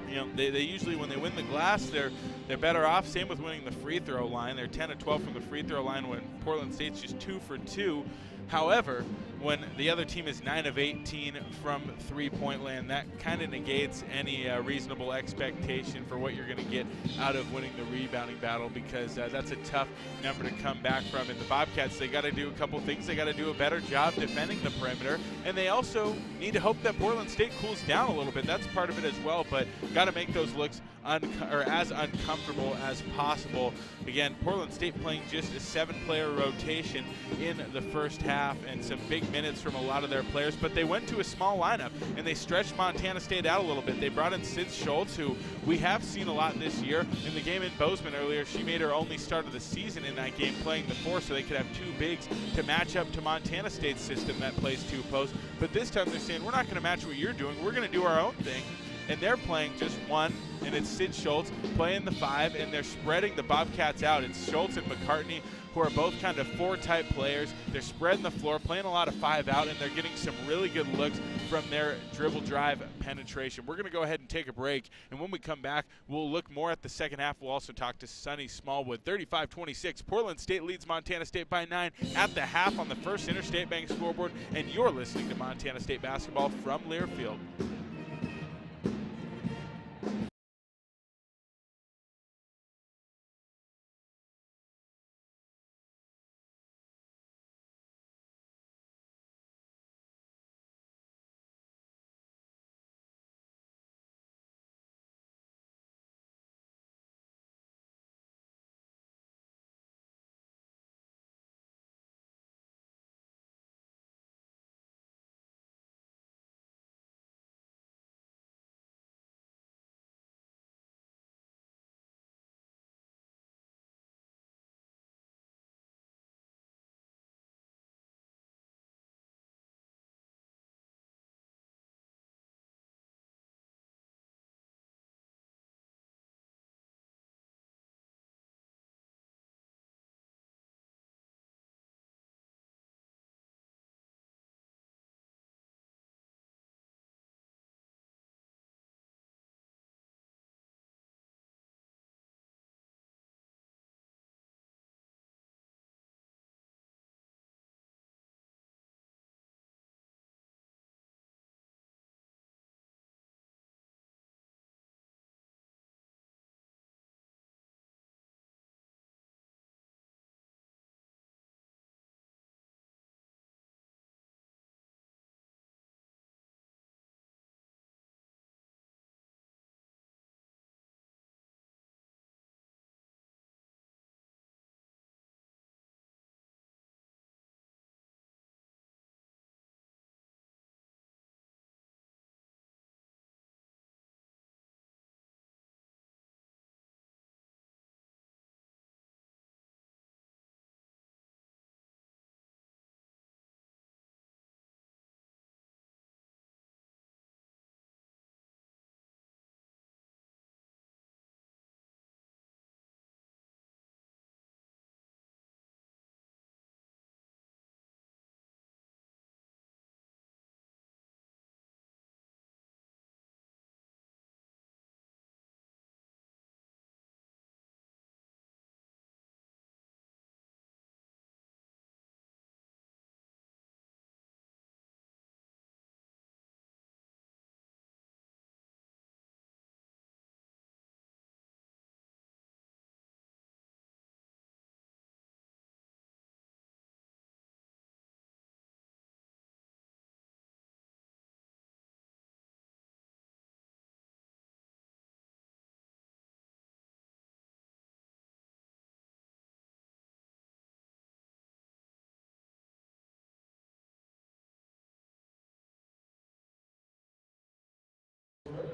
you know, they usually, when they win the glass, they're better off. Same with winning the free throw line. They're 10 of 12 from the free throw line when Portland State's just 2 for 2. However, when the other team is 9 of 18 from three-point land, that kind of negates any reasonable expectation for what you're going to get out of winning the rebounding battle, because that's a tough number to come back from. And the Bobcats, they got to do a couple things. They got to do a better job defending the perimeter, and they also need to hope that Portland State cools down a little bit. That's part of it as well, but got to make those looks as uncomfortable as possible. Again, Portland State playing just a 7-player rotation in the first half, and some big minutes from a lot of their players, but they went to a small lineup and they stretched Montana State out a little bit. They brought in Sid Schultz, who we have seen a lot this year. In the game in Bozeman earlier, she made her only start of the season in that game, playing the 4, so they could have 2 bigs to match up to Montana State's system that plays 2 posts. But this time they're saying, we're not going to match what you're doing, we're going to do our own thing. And they're playing just 1, and it's Sid Schultz playing the 5, and they're spreading the Bobcats out. It's Schultz and McCartney, who are both kind of 4-type players. They're spreading the floor, playing a lot of 5 out, and they're getting some really good looks from their dribble drive penetration. We're going to go ahead and take a break, and when we come back, we'll look more at the second half. We'll also talk to Sunny Smallwood. 35-26, Portland State leads Montana State by 9 at the half on the First Interstate Bank scoreboard, and you're listening to Montana State basketball from Learfield.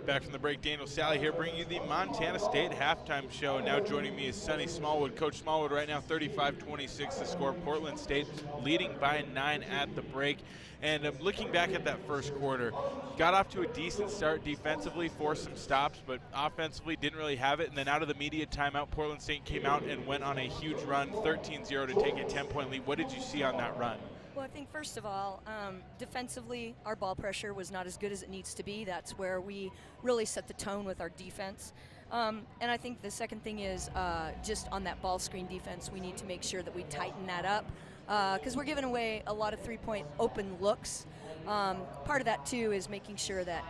Back from the break, Daniel Sally here, bringing you the Montana State halftime show. Now joining me is Sonny Smallwood. Coach Smallwood, right now 35-26 the score. Portland State leading by 9 at the break. And looking back at that first quarter, got off to a decent start defensively, forced some stops, but offensively didn't really have it. And then out of the media timeout, Portland State came out and went on a huge run, 13-0 to take a 10-point lead. What did you see on that run? Well, I think first of all, defensively, our ball pressure was not as good as it needs to be. That's where we really set the tone with our defense. And I think the second thing is just on that ball screen defense, we need to make sure that we tighten that up because we're giving away a lot of three-point open looks. Part of that, too, is making sure that,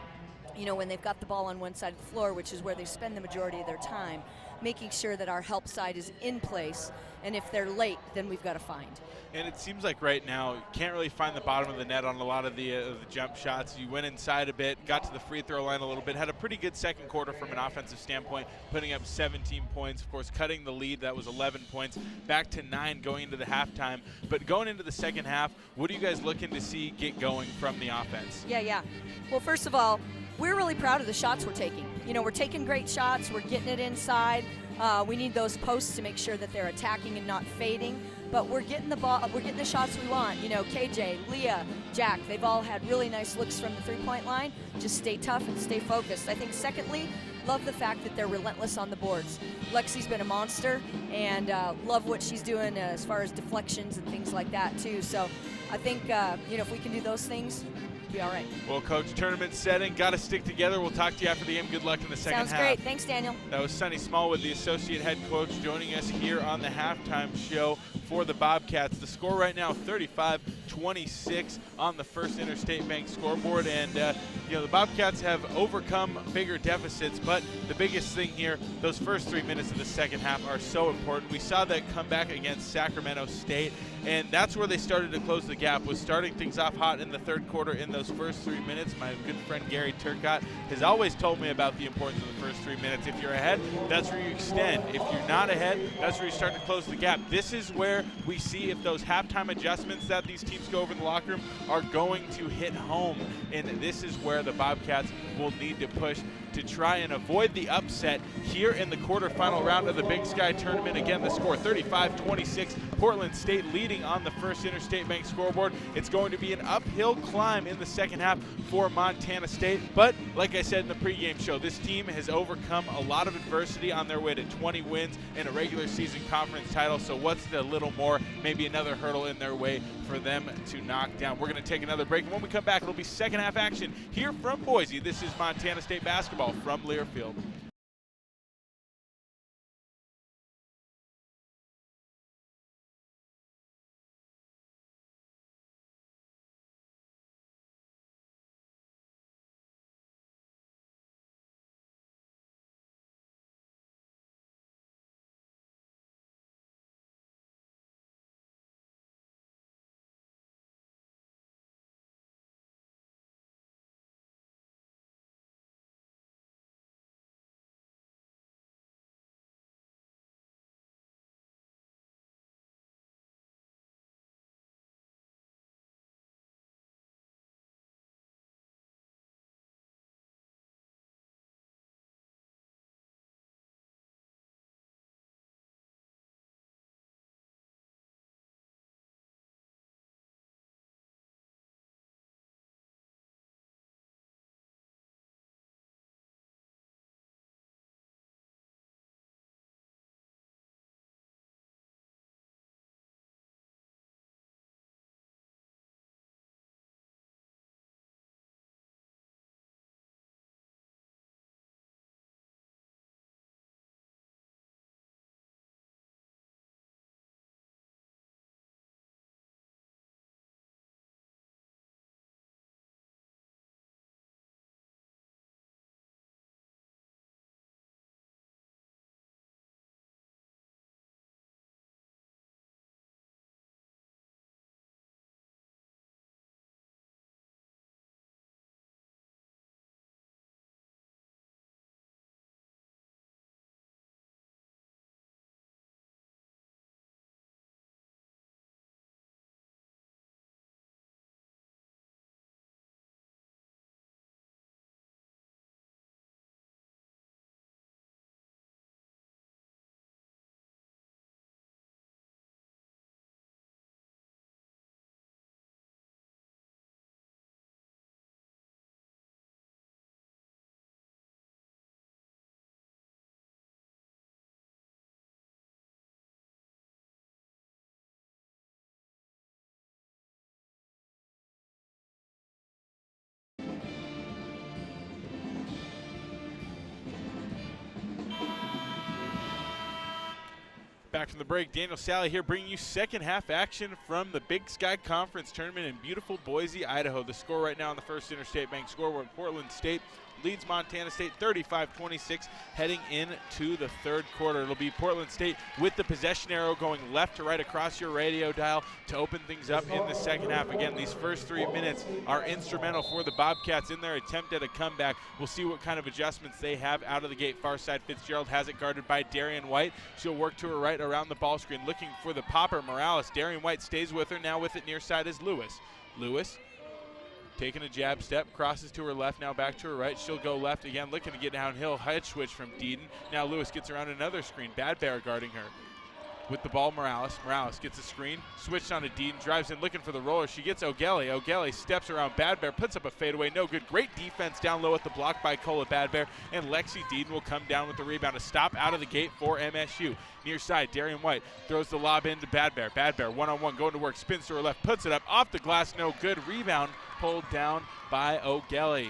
you know, when they've got the ball on one side of the floor, which is where they spend the majority of their time, making sure that our help side is in place, and if they're late, then we've got to find. And it seems like right now you can't really find the bottom of the net on a lot of the jump shots. You went inside a bit, got to the free throw line a little bit, had a pretty good second quarter from an offensive standpoint, putting up 17 points, of course cutting the lead. That was 11 points, back to 9 going into the halftime. But going into the second half, what are you guys looking to see get going from the offense? Yeah. Well, first of all, we're really proud of the shots we're taking. You know, we're taking great shots, we're getting it inside. We need those posts to make sure that they're attacking and not fading. But we're getting the ball, we're getting the shots we want. You know, KJ, Leah, Jack, they've all had really nice looks from the three-point line. Just stay tough and stay focused. I think secondly, love the fact that they're relentless on the boards. Lexi's been a monster, and love what she's doing as far as deflections and things like that too. So I think, you know, if we can do those things, be all right. Well, Coach, tournament setting, got to stick together. We'll talk to you after the game. Good luck in the second half. Sounds great. Thanks, Daniel. That was Sonny Smallwood, the associate head coach, joining us here on the halftime show for the Bobcats. The score right now, 35-26 on the First Interstate Bank scoreboard. And, you know, the Bobcats have overcome bigger deficits, but the biggest thing here, those first 3 minutes of the second half are so important. We saw that comeback against Sacramento State, and that's where they started to close the gap, was starting things off hot in the third quarter in those first 3 minutes. My good friend Gary Turcott has always told me about the importance of the first 3 minutes. If you're ahead, that's where you extend. If you're not ahead, that's where you start to close the gap. This is where we see if those halftime adjustments that these teams go over in the locker room are going to hit home. And this is where the Bobcats will need to push to try and avoid the upset here in the quarterfinal round of the Big Sky tournament. Again, the score 35-26, Portland State leading on the First Interstate Bank scoreboard. It's going to be an uphill climb in the second half for Montana State, but like I said in the pregame show, this team has overcome a lot of adversity on their way to 20 wins and a regular season conference title. So what's the little more, maybe another hurdle in their way for them to knock down? We're going to take another break, and when we come back, it'll be second half action here from Boise. This is Montana State basketball from Learfield. Back from the break, Daniel Sally here bringing you second half action from the Big Sky Conference Tournament in beautiful Boise, Idaho. The score right now on the First Interstate Bank scoreboard, Portland State leads Montana State 35-26 heading into the third quarter. It'll be Portland State with the possession arrow going left to right across your radio dial to open things up in the second half. Again, these first 3 minutes are instrumental for the Bobcats in their attempt at a comeback. We'll see what kind of adjustments they have out of the gate. Far side, Fitzgerald has it guarded by Darian White. She'll work to her right around the ball screen looking for the popper. Morales, Darian White stays with her. Now with it near side is Lewis. Lewis taking a jab step, crosses to her left, now back to her right. She'll go left again, looking to get downhill. Head switch from Deeden. Now Lewis gets around another screen. Bad Bear guarding her. With the ball, Morales. Morales gets a screen, switched on to Deeden, drives in looking for the roller. She gets O'Gelly. O'Gelly steps around Bad Bear, puts up a fadeaway, no good. Great defense down low at the block by Cola Bad Bear, and Lexi Deeden will come down with the rebound. A stop out of the gate for MSU. Near side, Darian White throws the lob into Bad Bear. Bad Bear one-on-one, going to work, spins to her left, puts it up, off the glass, no good. Rebound pulled down by O'Gelly.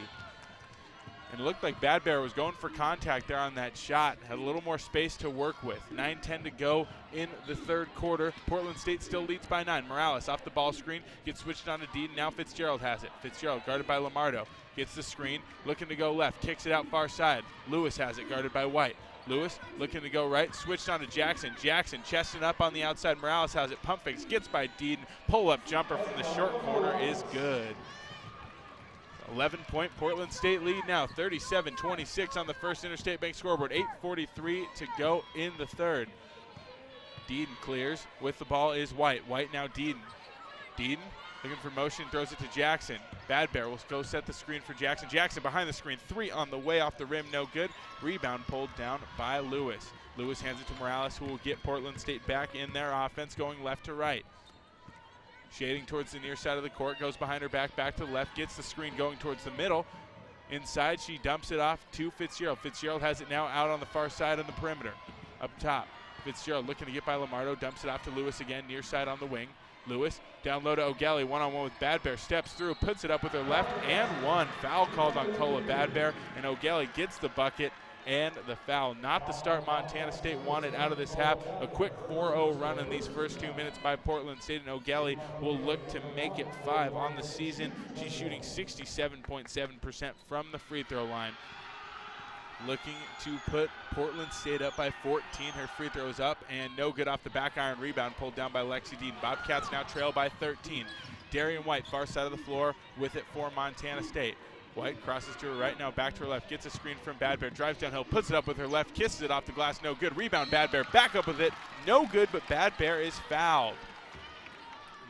And it looked like Bad Bear was going for contact there on that shot. Had a little more space to work with. 9:10 to go in the third quarter. Portland State still leads by 9. Morales off the ball screen, gets switched on to Deeden. Now Fitzgerald has it. Fitzgerald guarded by Lamardo. Gets the screen, looking to go left, kicks it out far side. Lewis has it guarded by White. Lewis looking to go right, switched on to Jackson. Jackson chesting up on the outside. Morales has it. Pump fakes, gets by Deeden. Pull-up jumper from the short corner is good. 11-point Portland State lead now, 37-26 on the First Interstate Bank scoreboard. 8:43 to go in the third. Deeden clears. With the ball is White. White now Deeden. Deeden looking for motion, throws it to Jackson. Bad Bear will go set the screen for Jackson. Jackson behind the screen, 3 on the way off the rim, no good. Rebound pulled down by Lewis. Lewis hands it to Morales, who will get Portland State back in their offense, going left to right. Shading towards the near side of the court, goes behind her back to the left, gets the screen going towards the middle. Inside, she dumps it off to Fitzgerald. Fitzgerald has it now out on the far side on the perimeter. Up top, Fitzgerald looking to get by Lamardo, dumps it off to Lewis again, near side on the wing. Lewis down low to O'Gelly, one-on-one with Bad Bear, steps through, puts it up with her left, and one. Foul called on Cola Bad Bear, and O'Gelly gets the bucket and the foul. Not the start Montana State wanted out of this half. A quick 4-0 run in these first 2 minutes by Portland State, and O'Gelly will look to make it 5 on the season. She's shooting 67.7% from the free throw line. Looking to put Portland State up by 14. Her free throw is up and no good off the back iron. Rebound pulled down by Lexi Deeden. Bobcats now trail by 13. Darian White, far side of the floor, with it for Montana State. White crosses to her right, now back to her left, gets a screen from Bad Bear, drives downhill, puts it up with her left, kisses it off the glass, no good. Rebound, Bad Bear, back up with it, no good, but Bad Bear is fouled.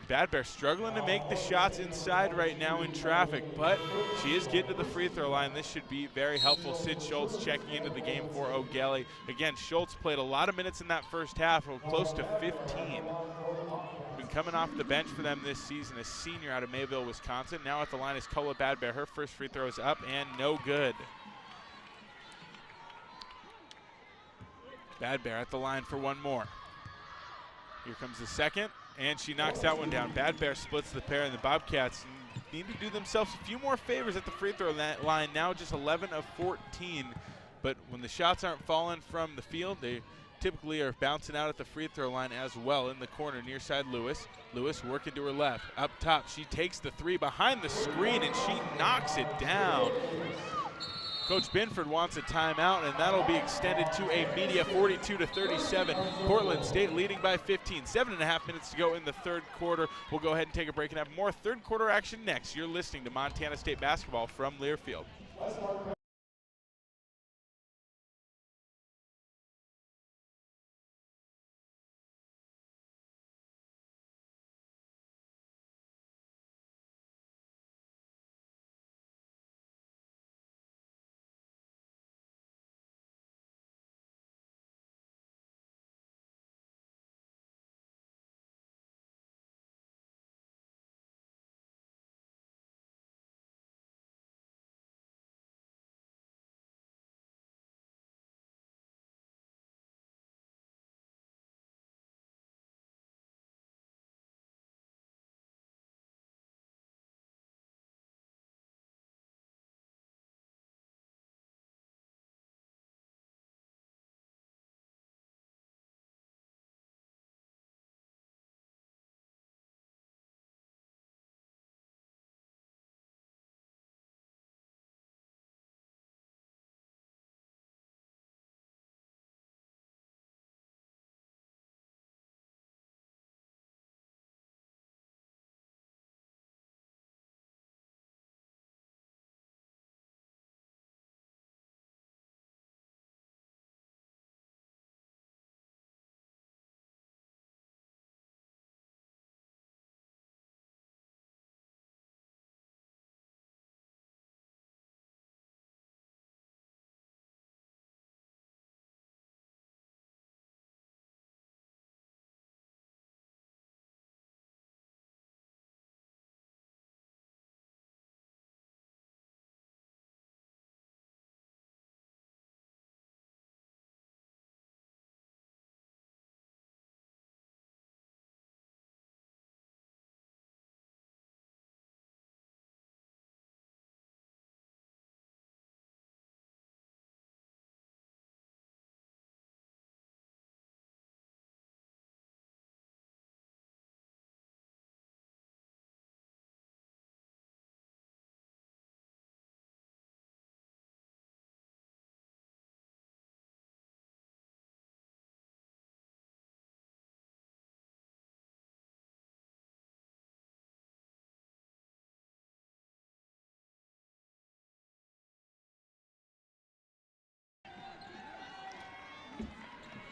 Bad Bear struggling to make the shots inside right now in traffic, but she is getting to the free throw line. This should be very helpful. Sid Schultz checking into the game for O'Gelly. Again, Schultz played a lot of minutes in that first half, close to 15. Been coming off the bench for them this season, a senior out of Mayville, Wisconsin. Now at the line is Cola Bad Bear. Her first free throw is up and no good. Bad Bear at the line for one more. Here comes the second, and she knocks that one down. Bad Bear splits the pair, and the Bobcats need to do themselves a few more favors at the free throw line. Now just 11 of 14, but when the shots aren't falling from the field, they typically are bouncing out at the free throw line as well. In the corner, near side Lewis. Lewis working to her left. Up top, she takes the 3 behind the screen, and she knocks it down. Coach Binford wants a timeout, and that'll be extended to a media 42-37. Portland State leading by 15. 7.5 minutes to go in the third quarter. We'll go ahead and take a break and have more third quarter action next. You're listening to Montana State basketball from Learfield.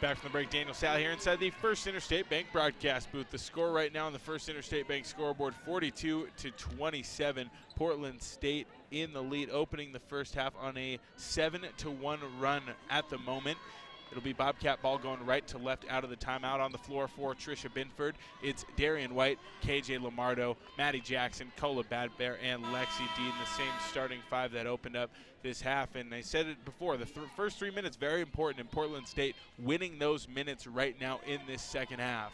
Back from the break, Daniel Sal here inside the First Interstate Bank broadcast booth. The score right now on the First Interstate Bank scoreboard, 42-27. Portland State in the lead, opening the first half on a 7-1 run at the moment. It'll be Bobcat ball going right to left out of the timeout. On the floor for Trisha Binford, it's Darian White, KJ Lamardo, Maddie Jackson, Cola Badbear, and Lexi Dean, the same starting five that opened up this half. And I said it before, the first 3 minutes very important in Portland State, winning those minutes right now in this second half.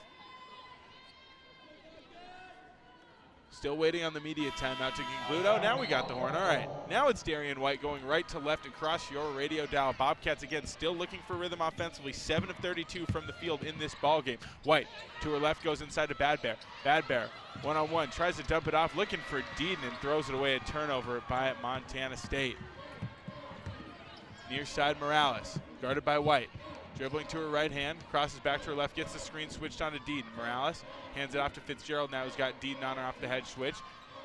Still waiting on the media timeout to conclude. Oh, now we got the horn. All right, now it's Darian White going right to left across your radio dial. Bobcats again still looking for rhythm offensively. 7 of 32 from the field in this ball game. White to her left goes inside to Badbear. Badbear one-on-one tries to dump it off, looking for Deeden and throws it away. A turnover by Montana State. Near side Morales, guarded by White. Dribbling to her right hand, crosses back to her left, gets the screen switched on to Deeden. Morales hands it off to Fitzgerald. Now he's got Deeden on her off the hedge switch.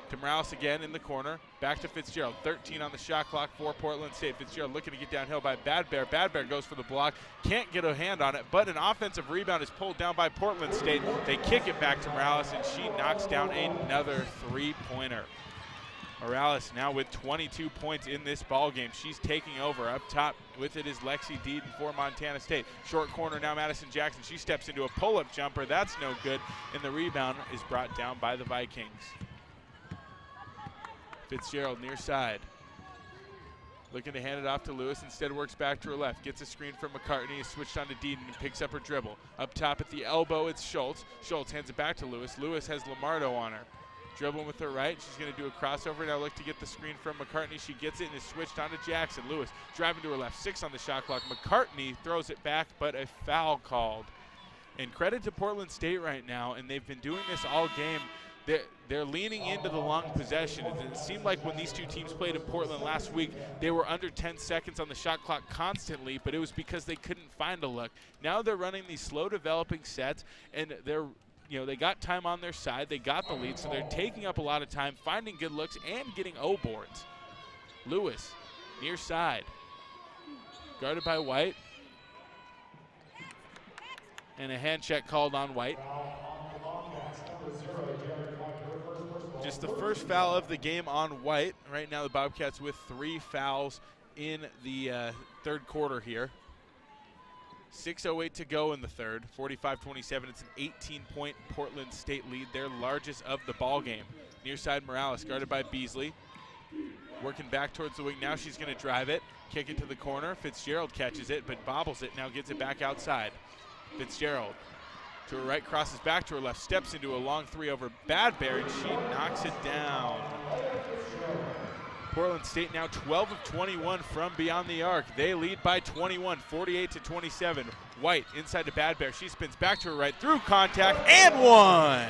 To Morales again in the corner. Back to Fitzgerald. 13 on the shot clock for Portland State. Fitzgerald looking to get downhill by Badbear. Badbear goes for the block. Can't get a hand on it, but an offensive rebound is pulled down by Portland State. They kick it back to Morales, and she knocks down another three-pointer. Morales now with 22 points in this ball game. She's taking over. Up top with it is Lexi Deeden for Montana State. Short corner now Madison Jackson. She steps into a pull-up jumper. That's no good, and the rebound is brought down by the Vikings. Fitzgerald near side. Looking to hand it off to Lewis. Instead works back to her left. Gets a screen from McCartney. Is switched on to Deeden and picks up her dribble. Up top at the elbow, it's Schultz. Schultz hands it back to Lewis. Lewis has Lamardo on her. Dribbling with her right. She's going to do a crossover. Now look to get the screen from McCartney. She gets it and is switched on to Jackson. Lewis driving to her left. 6 on the shot clock. McCartney throws it back, but a foul called. And credit to Portland State right now, and they've been doing this all game. They're leaning into the long possession. It seemed like when these two teams played in Portland last week, they were under 10 seconds on the shot clock constantly, but it was because they couldn't find a look. Now they're running these slow developing sets, and they got time on their side. They got the lead, so they're taking up a lot of time, finding good looks, and getting O boards. Lewis, near side. Guarded by White. And a hand check called on White. Just the first foul of the game on White. Right now the Bobcats with 3 fouls in the third quarter here. 6:08 to go in the third, 45-27. It's an 18-point Portland State lead, their largest of the ball game. Near side Morales, guarded by Beasley. Working back towards the wing. Now she's going to drive it, kick it to the corner. Fitzgerald catches it, but bobbles it. Now gets it back outside. Fitzgerald to her right, crosses back to her left, steps into a long three over Badbear, and she knocks it down. Portland State now 12 of 21 from beyond the arc. They lead by 21, 48-27. White inside to Badbear. She spins back to her right, through contact, and one!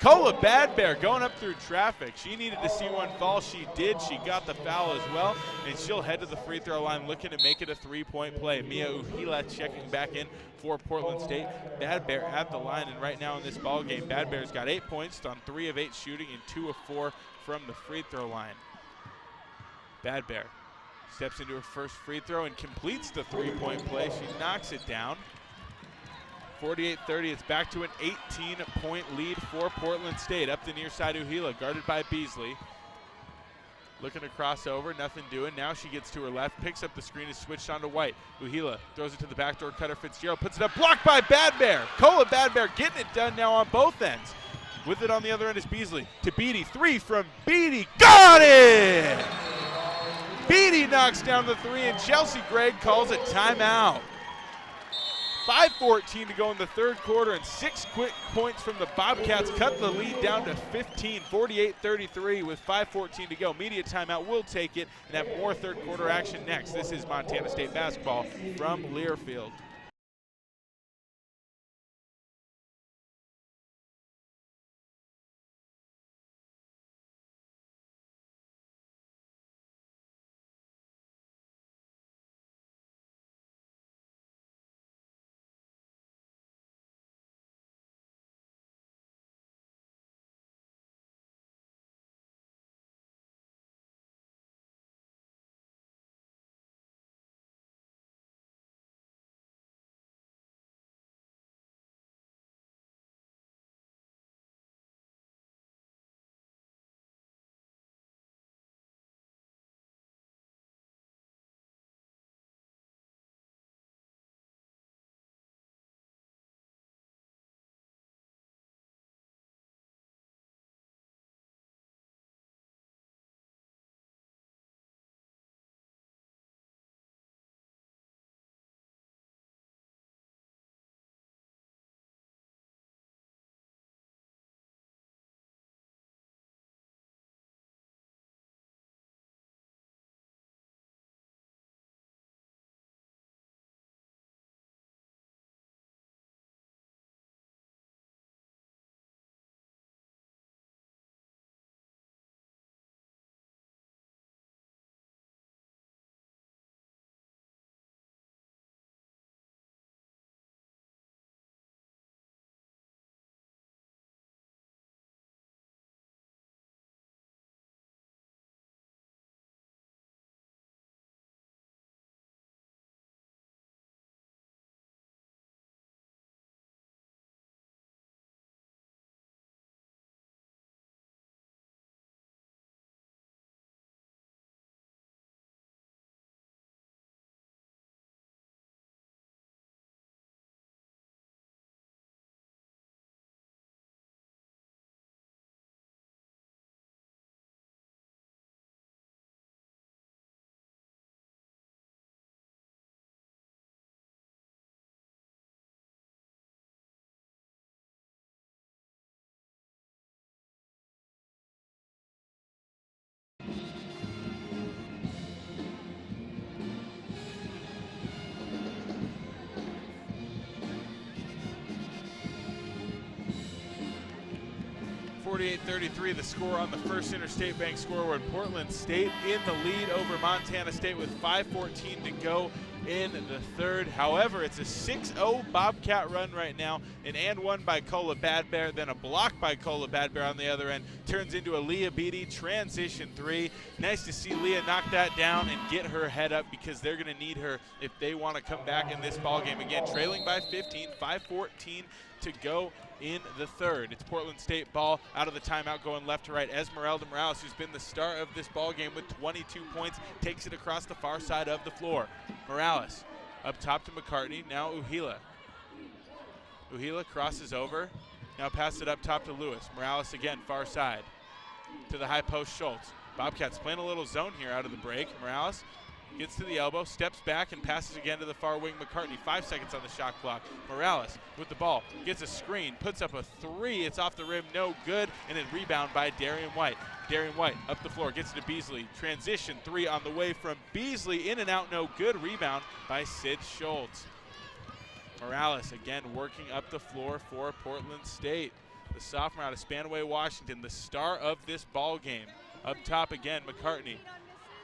Cola Badbear going up through traffic. She needed to see one fall. She did. She got the foul as well, and she'll head to the free throw line looking to make it a three-point play. Mia Uhila checking back in for Portland State. Badbear at the line, and right now in this ball game, Badbear's got 8 points on 3 of 8 shooting and 2 of 4 from the free throw line. Badbear steps into her first free throw and completes the three-point play. She knocks it down. 48-30, it's back to an 18-point lead for Portland State. Up the near side, Uhila, guarded by Beasley. Looking to cross over, nothing doing. Now she gets to her left, picks up the screen, is switched on to White. Uhila throws it to the backdoor cutter. Fitzgerald puts it up, blocked by Badbear. Cola Badbear getting it done now on both ends. With it on the other end is Beasley. To Beatty, 3 from Beatty, got it! Beatty knocks down the 3, and Chelsea Gregg calls a timeout. 5:14 to go in the third quarter, and 6 quick points from the Bobcats cut the lead down to 15, 48-33 with 5:14 to go. Media timeout, will take it and have more third quarter action next. This is Montana State basketball from Learfield. 48-33 the score on the first Interstate Bank scoreboard. Portland State in the lead over Montana State with 5:14 to go in the third. However, it's a 6-0 Bobcat run right now. An and one by Cola Bad Bear, then a block by Cola Bad Bear on the other end. Turns into a Leah Beatty transition three. Nice to see Leah knock that down and get her head up because they're going to need her if they want to come back in this ball game. Again, trailing by 15, 5:14 to go in the third. It's Portland State ball out of the timeout going left to right. Esmeralda Morales, who's been the star of this ball game with 22 points, takes it across the far side of the floor. Morales up top to McCartney, now Uhila. Uhila crosses over, now pass it up top to Lewis. Morales again, far side to the high post Schultz. Bobcats playing a little zone here out of the break. Morales gets to the elbow, steps back, and passes again to the far wing McCartney. 5 seconds on the shot clock. Morales with the ball, gets a screen, puts up a three. It's off the rim, no good, and then rebound by Darian White. Darian White up the floor, gets it to Beasley. Transition three on the way from Beasley, in and out, no good. Rebound by Sid Schultz. Morales again working up the floor for Portland State. The sophomore out of Spanaway, Washington, the star of this ball game. Up top again, McCartney.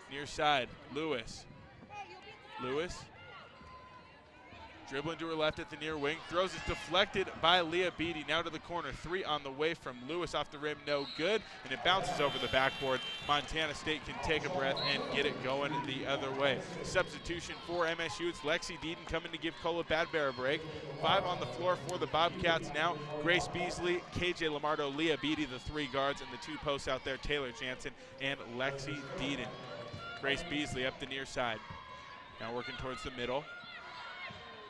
Near side, Lewis. Lewis dribbling to her left at the near wing. Throws it deflected by Leah Beatty. Now to the corner. Three on the way from Lewis off the rim. No good. And it bounces over the backboard. Montana State can take a breath and get it going the other way. Substitution for MSU. It's Lexi Deaton coming to give Cola Bad Bear a break. 5 on the floor for the Bobcats now. Grace Beasley, KJ Lamardo, Leah Beatty, the 3 guards, and the 2 posts out there, Taylor Jansen and Lexi Deaton. Grace Beasley up the near side. Now working towards the middle.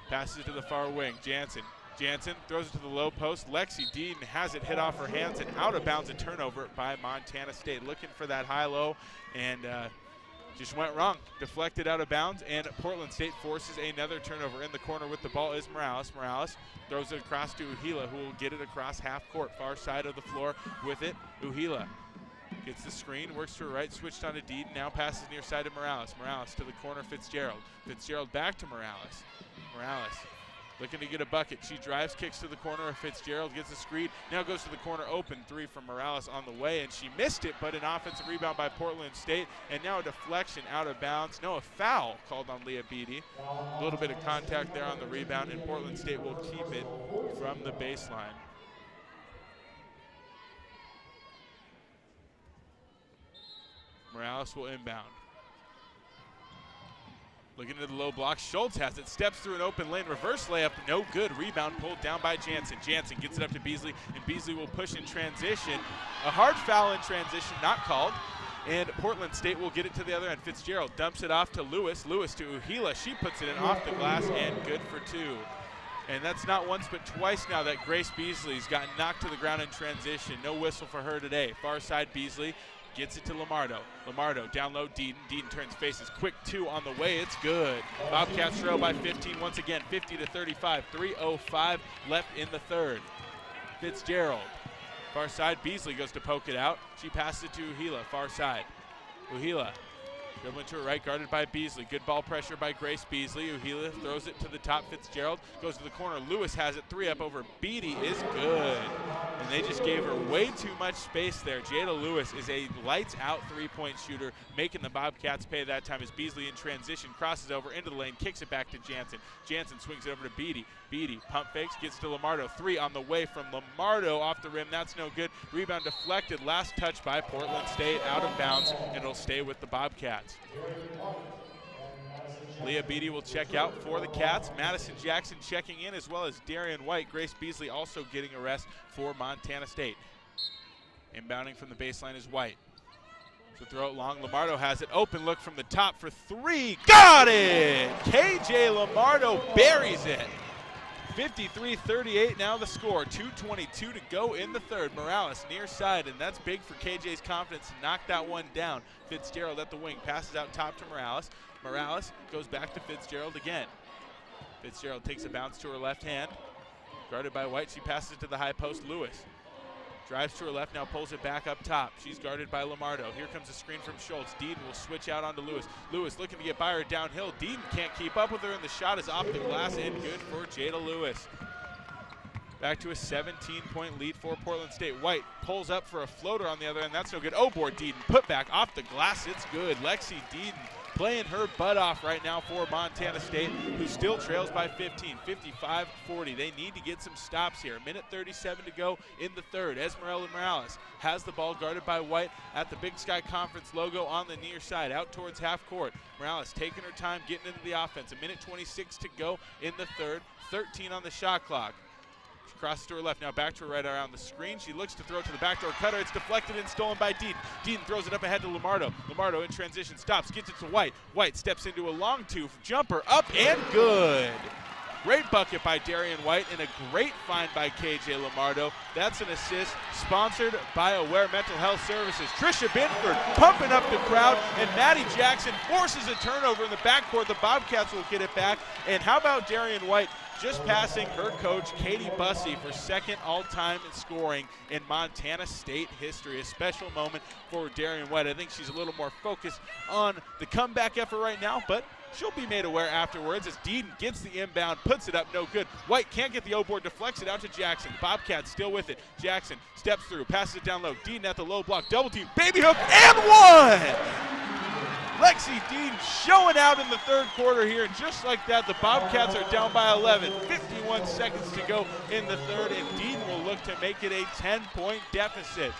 Passes it to the far wing. Jansen throws it to the low post. Lexi Deaton has it hit off her hands and out of bounds. A turnover by Montana State. Looking for that high-low and just went wrong. Deflected out of bounds, and Portland State forces another turnover. In the corner with the ball is Morales. Morales throws it across to Uhila, who will get it across half court. Far side of the floor with it. Uhila gets the screen, works to her right, switched on to Deaton, now passes near side to Morales. Morales to the corner, Fitzgerald. Fitzgerald back to Morales. Morales looking to get a bucket. She drives, kicks to the corner of Fitzgerald, gets a screen, now goes to the corner, open three from Morales on the way, and she missed it, but an offensive rebound by Portland State, and now a deflection out of bounds. No, a foul called on Leah Beatty. A little bit of contact there on the rebound, and Portland State will keep it from the baseline. Morales will inbound. Looking into the low block, Schultz has it, steps through an open lane, reverse layup, no good. Rebound pulled down by Jansen. Jansen gets it up to Beasley, and Beasley will push in transition. A hard foul in transition, not called, and Portland State will get it to the other end. Fitzgerald dumps it off to Lewis. Lewis to Uhila. She puts it in off the glass, and good for 2. And that's not once but twice now that Grace Beasley's gotten knocked to the ground in transition. No whistle for her today. Far side Beasley. Gets it to Lamardo. Lamardo down low, Deaton. Deaton turns faces. Quick 2 on the way. It's good. Bobcats trail by 15 once again, 50-35. 3:05 left in the third. Fitzgerald. Far side, Beasley goes to poke it out. She passes it to Uhila, far side. Uhila dribbling to her right, guarded by Beasley. Good ball pressure by Grace Beasley. Uhila throws it to the top. Fitzgerald goes to the corner. Lewis has it. 3 up over Beatty is good. And they just gave her way too much space there. Jada Lewis is a lights-out three-point shooter, making the Bobcats pay that time as Beasley in transition crosses over into the lane, kicks it back to Jansen. Jansen swings it over to Beatty. Beatty pump fakes, gets to Lamardo. 3 on the way from Lamardo off the rim. That's no good. Rebound deflected. Last touch by Portland State, out of bounds, and it'll stay with the Bobcats. Leah Beatty will check out for the Cats. Madison Jackson checking in, as well as Darian White. Grace Beasley also getting a rest for Montana State. Inbounding from the baseline is White. So throw it long. Lamardo has it. Open look from the top for 3. Got it! KJ Lamardo buries it. 53-38 now the score. 2:22 to go in the third. Morales near side, and that's big for KJ's confidence to knock that one down. Fitzgerald at the wing, passes out top to Morales. Morales goes back to Fitzgerald again. Fitzgerald takes a bounce to her left hand. Guarded by White, she passes it to the high post. Lewis drives to her left, now pulls it back up top. She's guarded by Lamardo. Here comes a screen from Schultz. Deaton will switch out onto Lewis. Lewis looking to get by her downhill. Deaton can't keep up with her, and the shot is off the glass and good for Jada Lewis. Back to a 17-point lead for Portland State. White pulls up for a floater on the other end. That's no good. Oh, board Deaton. Put back off the glass. It's good. Lexi Deaton playing her butt off right now for Montana State, who still trails by 15, 55-40. They need to get some stops here. A minute 37 to go in the third. Esmeralda Morales has the ball guarded by White at the Big Sky Conference logo on the near side, out towards half court. Morales taking her time, getting into the offense. A minute 26 to go in the third, 13 on the shot clock. She crosses to her left, now back to her right around the screen. She looks to throw it to the backdoor cutter. It's deflected and stolen by Deaton. Deaton throws it up ahead to Lamardo. Lamardo in transition, stops, gets it to White. White steps into a long two, jumper up and good. Great bucket by Darian White and a great find by KJ Lamardo. That's an assist sponsored by Aware Mental Health Services. Trisha Binford pumping up the crowd, and Maddie Jackson forces a turnover in the backcourt. The Bobcats will get it back. And how about Darian White just passing her coach, Katie Bussey, for second all-time in scoring in Montana State history. A special moment for Darian White. I think she's a little more focused on the comeback effort right now, but she'll be made aware afterwards as Deaton gets the inbound, puts it up, no good. White can't get the O-board, deflects it out to Jackson. Bobcats still with it. Jackson steps through, passes it down low. Deaton at the low block, double team, baby hook, and one! Lexi Deaton showing out in the third quarter here, and just like that, the Bobcats are down by 11. 51 seconds to go in the third, and Deaton will look to make it a 10-point deficit.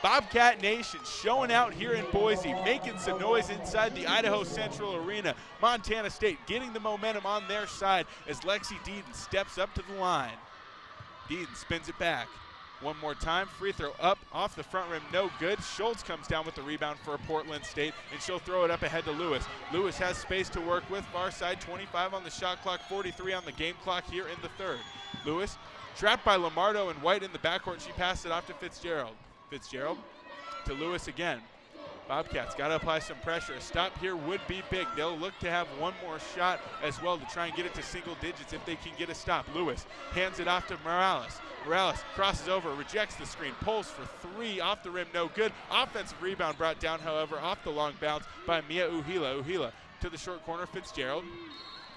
Bobcat Nation showing out here in Boise, making some noise inside the Idaho Central Arena. Montana State getting the momentum on their side as Lexi Deaton steps up to the line. Deaton spins it back. One more time, free throw up, off the front rim, no good. Schultz comes down with the rebound for Portland State, and she'll throw it up ahead to Lewis. Lewis has space to work with, far side, 25 on the shot clock, 43 on the game clock here in the third. Lewis, trapped by Lamardo and White in the backcourt, she passed it off to Fitzgerald. Fitzgerald to Lewis again. Bobcats got to apply some pressure. A stop here would be big. They'll look to have one more shot as well to try and get it to single digits if they can get a stop. Lewis hands it off to Morales. Morales crosses over, rejects the screen, pulls for three, off the rim, no good. Offensive rebound brought down, however, off the long bounce by Mia Uhila. Uhila to the short corner, Fitzgerald.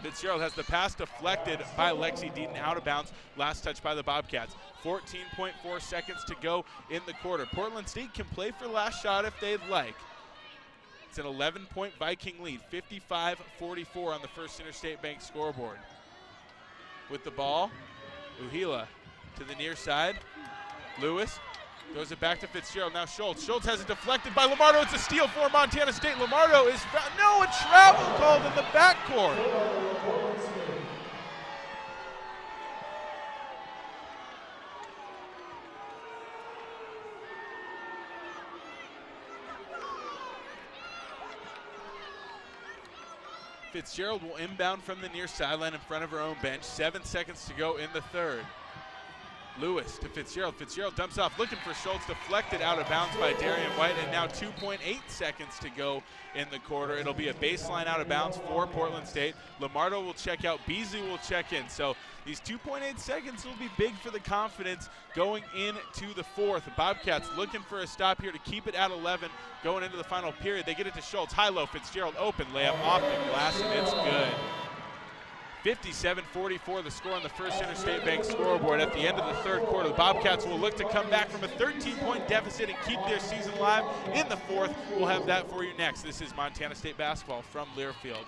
Fitzgerald has the pass deflected by Lexi Deaton, out of bounds. Last touch by the Bobcats. 14.4 seconds to go in the quarter. Portland State can play for last shot if they'd like. It's an 11-point Viking lead, 55-44 on the First Interstate Bank scoreboard. With the ball, Uhila to the near side. Lewis throws it back to Fitzgerald. Now Schultz. Schultz has it deflected by Lamardo. It's a steal for Montana State. Lamardo is found. No, a travel called in the backcourt. Fitzgerald will inbound from the near sideline in front of her own bench. 7 seconds to go in the third. Lewis to Fitzgerald. Fitzgerald dumps off, looking for Schultz, deflected out of bounds by Darian White, and now 2.8 seconds to go in the quarter. It'll be a baseline out of bounds for Portland State. Lamardo will check out, Beasley will check in. So these 2.8 seconds will be big for the confidence going into the fourth. The Bobcats looking for a stop here to keep it at 11 going into the final period. They get it to Schultz, high-low, Fitzgerald open, layup off the glass, and it's good. 57-44 the score on the First Interstate Bank scoreboard. At the end of the third quarter, the Bobcats will look to come back from a 13-point deficit and keep their season alive in the fourth. We'll have that for you next. This is Montana State basketball from Learfield.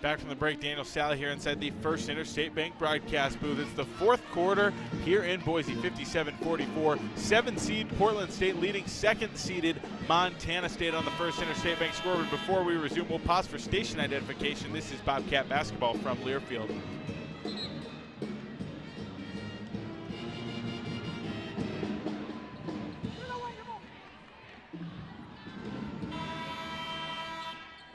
Back from the break, Daniel Sally here inside the First Interstate Bank broadcast booth. It's the fourth quarter here in Boise, 57-44. 7th seed Portland State leading 2nd seeded Montana State on the First Interstate Bank scoreboard. Before we resume, we'll pause for station identification. This is Bobcat basketball from Learfield.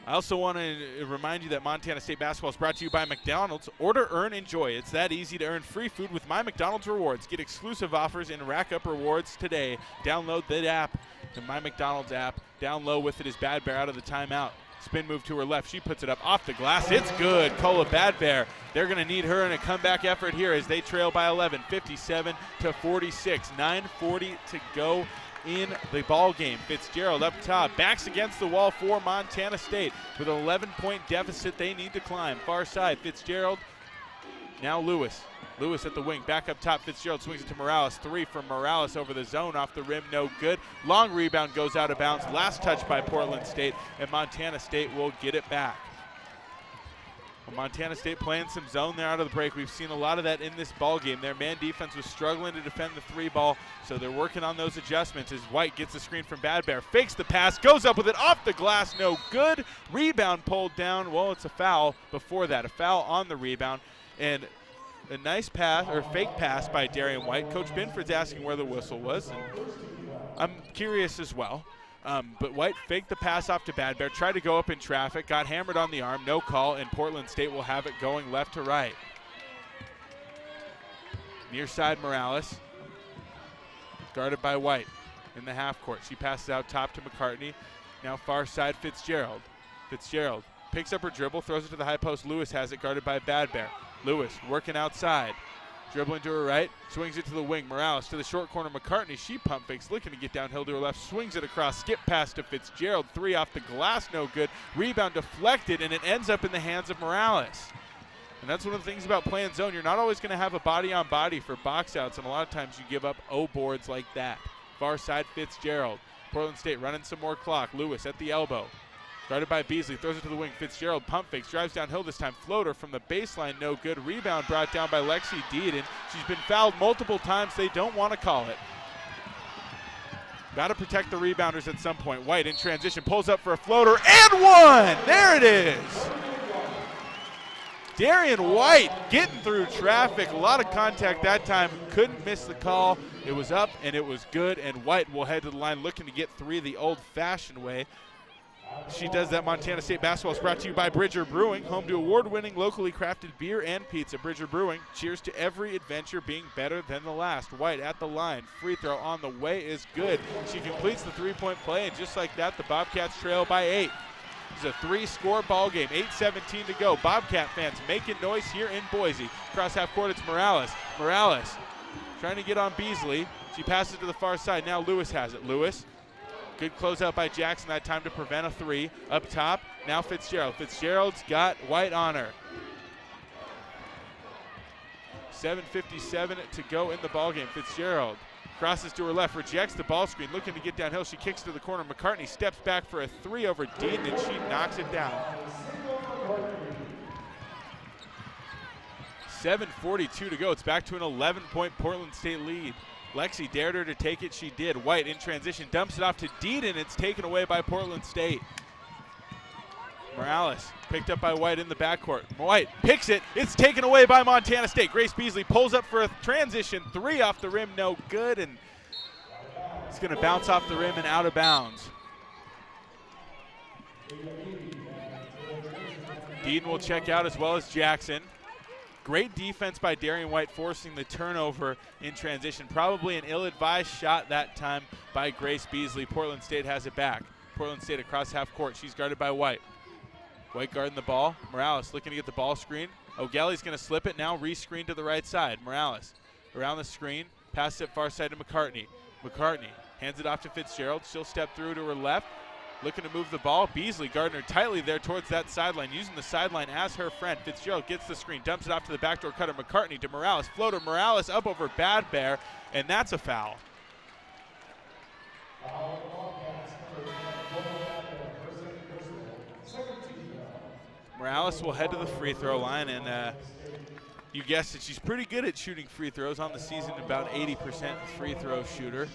I also want to remind you that Montana State basketball is brought to you by McDonald's. Order, earn, enjoy. It's that easy to earn free food with My McDonald's Rewards. Get exclusive offers and rack up rewards today. Download the app, the My McDonald's app. Down low with it is Bad Bear out of the timeout. Spin move to her left. She puts it up off the glass. It's good. Kola Bad Bear. They're going to need her in a comeback effort here as they trail by 11, 57-46. 9:40 to go in the ball game. Fitzgerald up top, backs against the wall for Montana State with an 11-point deficit they need to climb. Far side, Fitzgerald. Now Lewis. Lewis at the wing, back up top. Fitzgerald swings it to Morales. 3 from Morales over the zone, off the rim, no good. Long rebound goes out of bounds. Last touch by Portland State, and Montana State will get it back. Well, Montana State playing some zone there out of the break. We've seen a lot of that in this ball game. Their man defense was struggling to defend the 3 ball, so they're working on those adjustments as White gets the screen from Bad Bear, fakes the pass, goes up with it off the glass, no good. Rebound pulled down. Well, it's a foul before that, a foul on the rebound, and a nice pass, or fake pass by Darian White. Coach Binford's asking where the whistle was, and I'm curious as well. But White faked the pass off to Bad Bear, tried to go up in traffic, got hammered on the arm, no call, and Portland State will have it going left to right. Near side Morales, guarded by White in the half court. She passes out top to McCartney. Now far side Fitzgerald. Fitzgerald picks up her dribble, throws it to the high post. Lewis has it, guarded by Bad Bear. Lewis working outside. Dribbling to her right, swings it to the wing. Morales to the short corner. McCartney, she pump fakes, looking to get downhill to her left, swings it across, skip pass to Fitzgerald. 3 off the glass, no good. Rebound deflected, and it ends up in the hands of Morales. And that's one of the things about playing zone. You're not always going to have a body-on-body for box outs, and a lot of times you give up O boards like that. Far side Fitzgerald. Portland State running some more clock. Lewis at the elbow. Guarded by Beasley, throws it to the wing. Fitzgerald pump fakes, drives downhill this time. Floater from the baseline, no good. Rebound brought down by Lexi Deeden. She's been fouled multiple times. They don't want to call it. Got to protect the rebounders at some point. White in transition, pulls up for a floater, and one! There it is! Darian White getting through traffic. A lot of contact that time. Couldn't miss the call. It was up, and it was good, and White will head to the line looking to get 3 the old-fashioned way. She does that. Montana State basketball is brought to you by Bridger Brewing, home to award-winning locally crafted beer and pizza. Bridger Brewing, cheers to every adventure being better than the last. White at the line, free throw on the way is good. She completes the 3-point play, and just like that, the Bobcats trail by 8. It's a 3-score ball game, 8:17 to go. Bobcat fans making noise here in Boise. Across half court, it's Morales. Morales trying to get on Beasley. She passes to the far side. Now Lewis has it. Lewis. Good closeout by Jackson that time to prevent a 3. Up top, now Fitzgerald. Fitzgerald's got White on her. 7:57 to go in the ballgame. Fitzgerald crosses to her left, rejects the ball screen, looking to get downhill. She kicks to the corner. McCartney steps back for a 3 over Dean, and she knocks it down. 7:42 to go. It's back to an 11-point Portland State lead. Lexi dared her to take it. She did. White in transition dumps it off to Deeden. It's taken away by Portland State. Morales picked up by White in the backcourt. White picks it. It's taken away by Montana State. Grace Beasley pulls up for a transition 3 off the rim. No good. And it's going to bounce off the rim and out of bounds. Deeden will check out as well as Jackson. Great defense by Darian White, forcing the turnover in transition. Probably an ill-advised shot that time by Grace Beasley. Portland State has it back. Portland State across half court. She's guarded by White. White guarding the ball. Morales looking to get the ball screen. O'Galley's going to slip it now. Re-screen to the right side. Morales around the screen. Pass it far side to McCartney. McCartney hands it off to Fitzgerald. She'll step through to her left. Looking to move the ball. Beasley guarding her tightly there towards that sideline, using the sideline as her friend. Fitzgerald gets the screen, dumps it off to the backdoor cutter. McCartney to Morales. Floater. Morales up over Bad Bear, and that's a foul. Morales will head to the free throw line, and you guessed it, she's pretty good at shooting free throws. On the season, about 80% free throw shooter.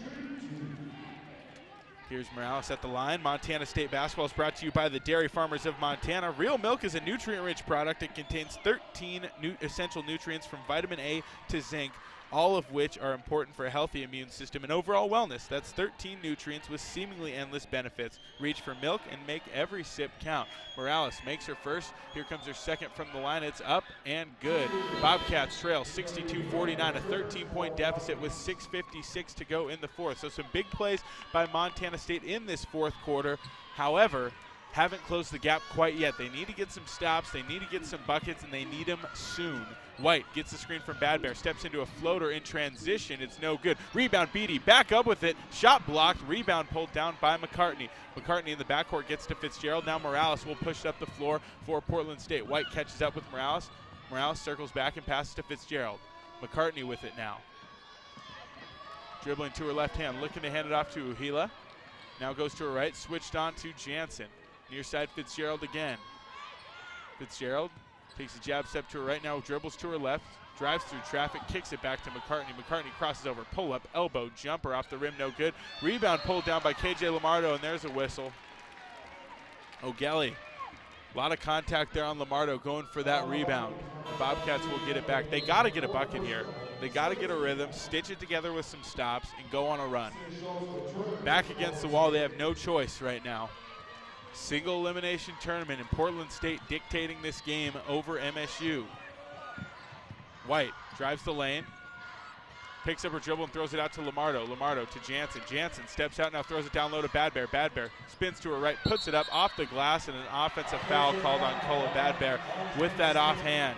Here's Morales at the line. Montana State basketball is brought to you by the Dairy Farmers of Montana. Real milk is a nutrient-rich product. It contains 13 essential nutrients from vitamin A to zinc, all of which are important for a healthy immune system and overall wellness. That's 13 nutrients with seemingly endless benefits. Reach for milk and make every sip count. Morales makes her first. Here comes her second from the line. It's up and good. Bobcats trail 62-49, a 13-point deficit with 6:56 to go in the fourth. So some big plays by Montana State in this fourth quarter. However, haven't closed the gap quite yet. They need to get some stops, they need to get some buckets, and they need them soon. White gets the screen from Bad Bear, steps into a floater in transition. It's no good. Rebound, Beatty back up with it. Shot blocked, rebound pulled down by McCartney. McCartney in the backcourt gets to Fitzgerald. Now Morales will push it up the floor for Portland State. White catches up with Morales. Morales circles back and passes to Fitzgerald. McCartney with it now. Dribbling to her left hand, looking to hand it off to Uhila. Now goes to her right, switched on to Jansen. Near side Fitzgerald again. Fitzgerald takes a jab step to her right now, dribbles to her left, drives through traffic, kicks it back to McCartney. McCartney crosses over, pull up, elbow, jumper off the rim, no good. Rebound pulled down by KJ Lamardo, and there's a whistle. O'Gelly, a lot of contact there on Lamardo going for that rebound. Bobcats will get it back. They got to get a bucket here. They got to get a rhythm, stitch it together with some stops, and go on a run. Back against the wall, they have no choice right now. Single elimination tournament, and Portland State dictating this game over MSU. White drives the lane, picks up her dribble and throws it out to Lamardo. Lamardo to Jansen. Jansen steps out now, throws it down low to Bad Bear. Bad Bear spins to her right, puts it up off the glass, and an offensive foul called on Kola Bad Bear with that offhand.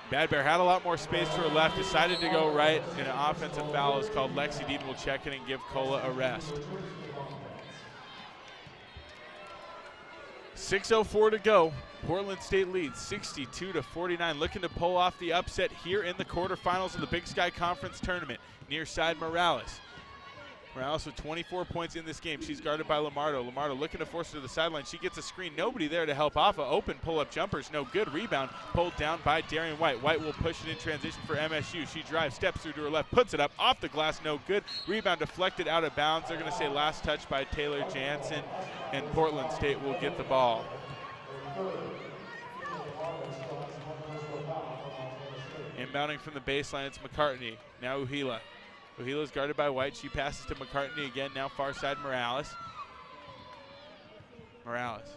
Bad Bear had a lot more space to her left, decided to go right, and an offensive foul is called. Lexi Dean will check in and give Kola a rest. 6:04 to go. Portland State leads 62-49, looking to pull off the upset here in the quarterfinals of the Big Sky Conference Tournament. Near side Morales. Morales with 24 points in this game. She's guarded by Lamardo. Lamardo looking to force her to the sideline. She gets a screen. Nobody there to help off. A open pull-up jumpers. No good. Rebound pulled down by Darian White. White will push it in transition for MSU. She drives, steps through to her left, puts it up off the glass. No good. Rebound deflected out of bounds. They're going to say last touch by Taylor Jansen, and Portland State will get the ball. Inbounding from the baseline, it's McCartney. Now Uhila. Uhila's guarded by White. She passes to McCartney again. Now far side Morales. Morales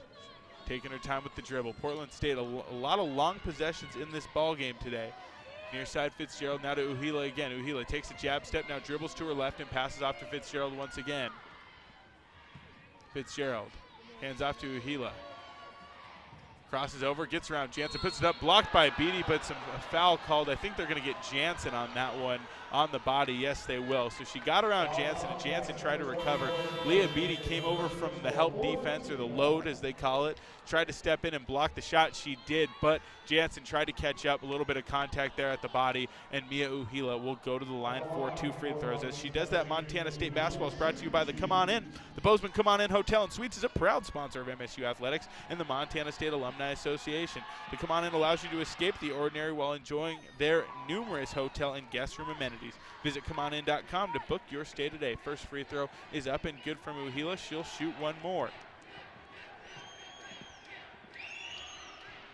taking her time with the dribble. Portland State, a lot of long possessions in this ball game today. Near side Fitzgerald, now to Uhila again. Uhila takes a jab step, now dribbles to her left and passes off to Fitzgerald once again. Fitzgerald hands off to Uhila. Crosses over, gets around Jansen, puts it up, blocked by Beatty, but a foul called. I think they're going to get Jansen on that one on the body. Yes, they will. So she got around Jansen, and Jansen tried to recover. Leah Beatty came over from the help defense, or the load as they call it, tried to step in and block the shot. She did, but Jansen tried to catch up. A little bit of contact there at the body, and Mia Uhila will go to the line for 2 free throws. As she does that, Montana State basketball is brought to you by the Come On In. The Bozeman Come On In Hotel and Suites is a proud sponsor of MSU Athletics and the Montana State Alumni Association. The Come On In allows you to escape the ordinary while enjoying their numerous hotel and guest room amenities. Visit ComeOnIn.com to book your stay today. First free throw is up and good from Uhila. She'll shoot one more.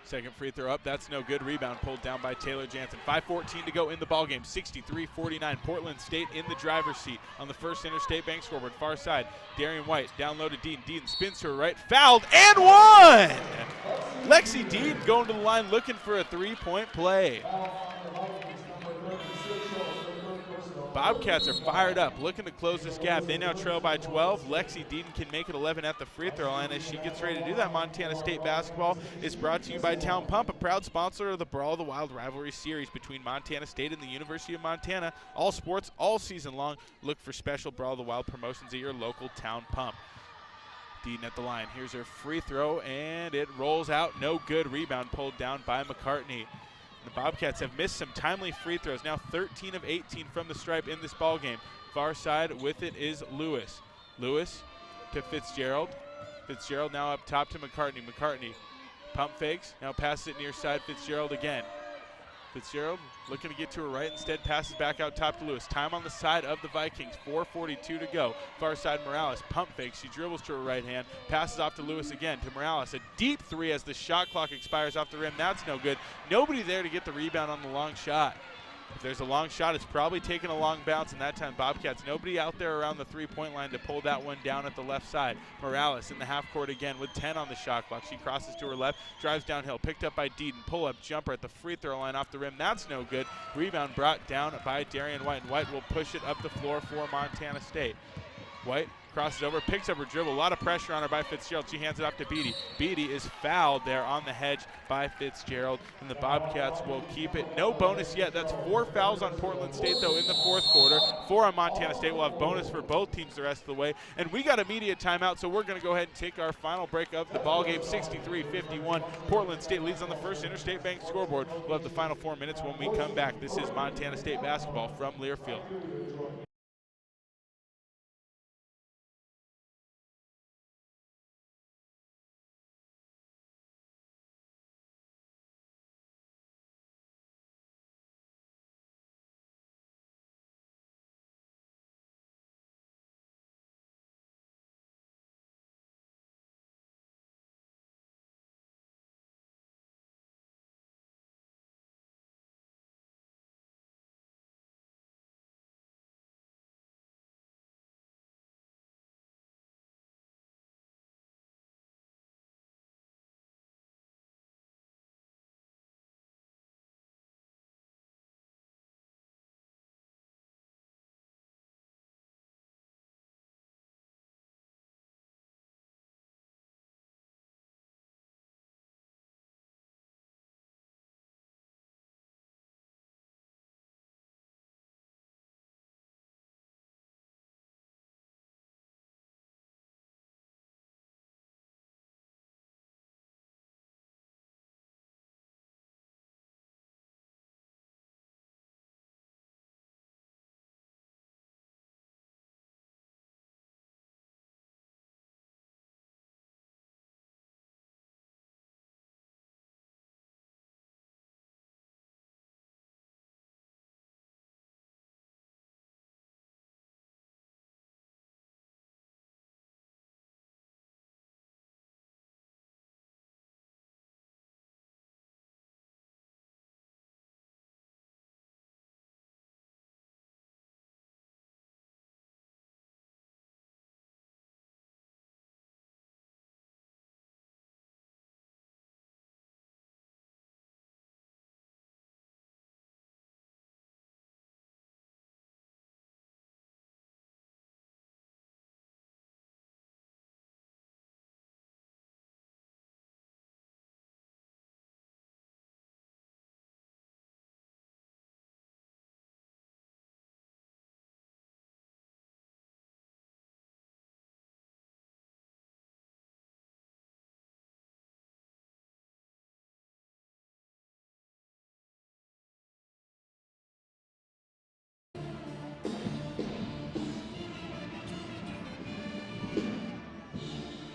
Second free throw up, that's no good. Rebound pulled down by Taylor Jansen. 5:14 to go in the ballgame. 63-49. Portland State in the driver's seat on the first Interstate Bank scoreboard. Far side, Darian White down low to Dean. Dean spins to her right, fouled, and one! Lexi Dean going to the line looking for a 3-point play. Bobcats are fired up, looking to close this gap. They now trail by 12. Lexi Dean can make it 11 at the free throw line. As she gets ready to do that, Montana State basketball is brought to you by Town Pump, a proud sponsor of the Brawl of the Wild rivalry series between Montana State and the University of Montana. All sports, all season long. Look for special Brawl of the Wild promotions at your local Town Pump. Dean at the line. Here's her free throw, and it rolls out. No good. Rebound pulled down by McCartney. The Bobcats have missed some timely free throws. Now 13 of 18 from the stripe in this ball game. Far side with it is Lewis. Lewis to Fitzgerald. Fitzgerald now up top to McCartney. McCartney Pump fakes, now passes it near side Fitzgerald again. Fitzgerald looking to get to her right, instead passes back out top to Lewis. Time on the side of the Vikings, 4:42 to go. Far side Morales, pump fake, she dribbles to her right hand, passes off to Lewis again, to Morales. A deep three as the shot clock expires off the rim, that's no good. Nobody there to get the rebound on the long shot. If there's a long shot, it's probably taking a long bounce, and that time Bobcats, nobody out there around the three-point line to pull that one down at the left side. Morales in the half court again with 10 on the shot clock. She crosses to her left, drives downhill, picked up by Deaton. Pull-up jumper at the free throw line off the rim. That's no good. Rebound brought down by Darian White, and White will push it up the floor for Montana State. White crosses over, picks up her dribble. A lot of pressure on her by Fitzgerald. She hands it off to Beatty. Beatty is fouled there on the hedge by Fitzgerald, and the Bobcats will keep it. No bonus yet. That's 4 fouls on Portland State, though, in the fourth quarter. 4 on Montana State. We'll have bonus for both teams the rest of the way. And we got immediate timeout, so we're going to go ahead and take our final break of the ballgame. 63-51. Portland State leads on the first Interstate Bank scoreboard. We'll have the final 4 minutes when we come back. This is Montana State basketball from Learfield.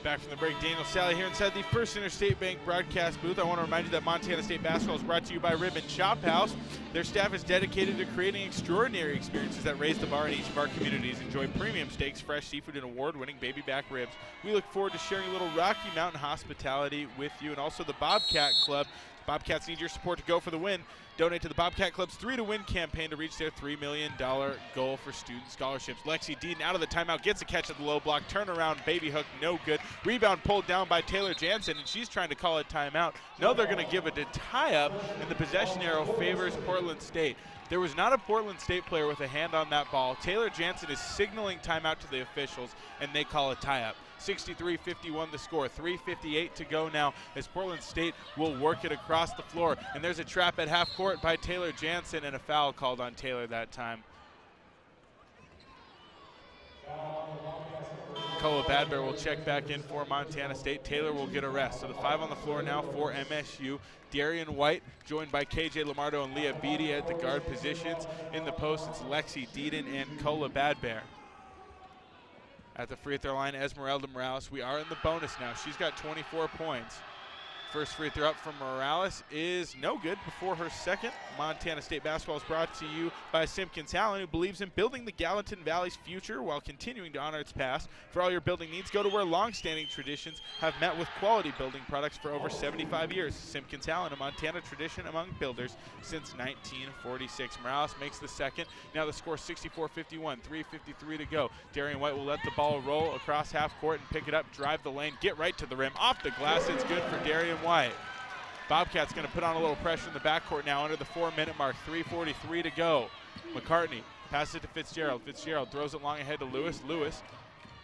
Back from the break, Daniel Sally here inside the First Interstate Bank broadcast booth. I want to remind you that Montana State basketball is brought to you by Ribbon Chop House. Their staff is dedicated to creating extraordinary experiences that raise the bar in each of our communities. Enjoy premium steaks, fresh seafood, and award-winning baby back ribs. We look forward to sharing a little Rocky Mountain hospitality with you, and also the Bobcat Club. Bobcats need your support to go for the win. Donate to the Bobcat Club's 3 to Win campaign to reach their $3 million goal for student scholarships. Lexi Deaton out of the timeout, gets a catch at the low block, turnaround, baby hook, no good. Rebound pulled down by Taylor Jansen, and she's trying to call it timeout. No, they're going to give it a tie-up, and the possession arrow favors Portland State. There was not a Portland State player with a hand on that ball. Taylor Jansen is signaling timeout to the officials, and they call a tie-up. 63-51 the score, 3:58 to go now as Portland State will work it across the floor. And there's a trap at half court by Taylor Jansen, and a foul called on Taylor that time. Koa Badbear will check back in for Montana State. Taylor will get a rest. So the 5 on the floor now for MSU. Darian White joined by KJ Lamardo and Leah Beatty at the guard positions. In the post, it's Lexi Deaton and Koa Badbear. At the free throw line, Esmeralda Morales. We are in the bonus now. She's got 24 points. First free throw up from Morales is no good before her second. Montana State basketball is brought to you by Simpkins Allen, who believes in building the Gallatin Valley's future while continuing to honor its past. For all your building needs, go to where long-standing traditions have met with quality building products for over 75 years. Simpkins Allen, a Montana tradition among builders since 1946. Morales makes the second. Now the score 64-51, 3:53 to go. Darian White will let the ball roll across half court and pick it up, drive the lane, get right to the rim. Off the glass, it's good for Darian White. Bobcats going to put on a little pressure in the backcourt now under the 4-minute mark, 3:43 to go. McCartney passes it to Fitzgerald. Fitzgerald throws it long ahead to Lewis. Lewis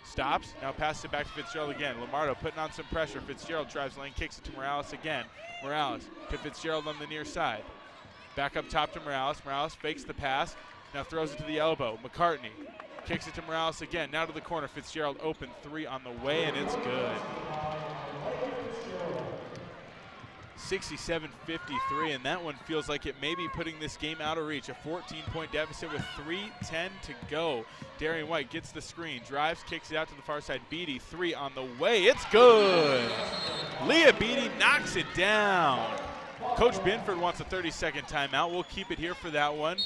stops, now passes it back to Fitzgerald again. Lamardo putting on some pressure. Fitzgerald drives lane, kicks it to Morales again. Morales to Fitzgerald on the near side. Back up top to Morales. Morales fakes the pass, now throws it to the elbow. McCartney kicks it to Morales again, now to the corner. Fitzgerald open three on the way, and it's good. 67-53, and that one feels like it may be putting this game out of reach. A 14-point deficit with 3:10 to go. Darian White gets the screen, drives, kicks it out to the far side. Beatty, three on the way. It's good. Leah Beatty knocks it down. Coach Binford wants a 30-second timeout. We'll keep it here for that one.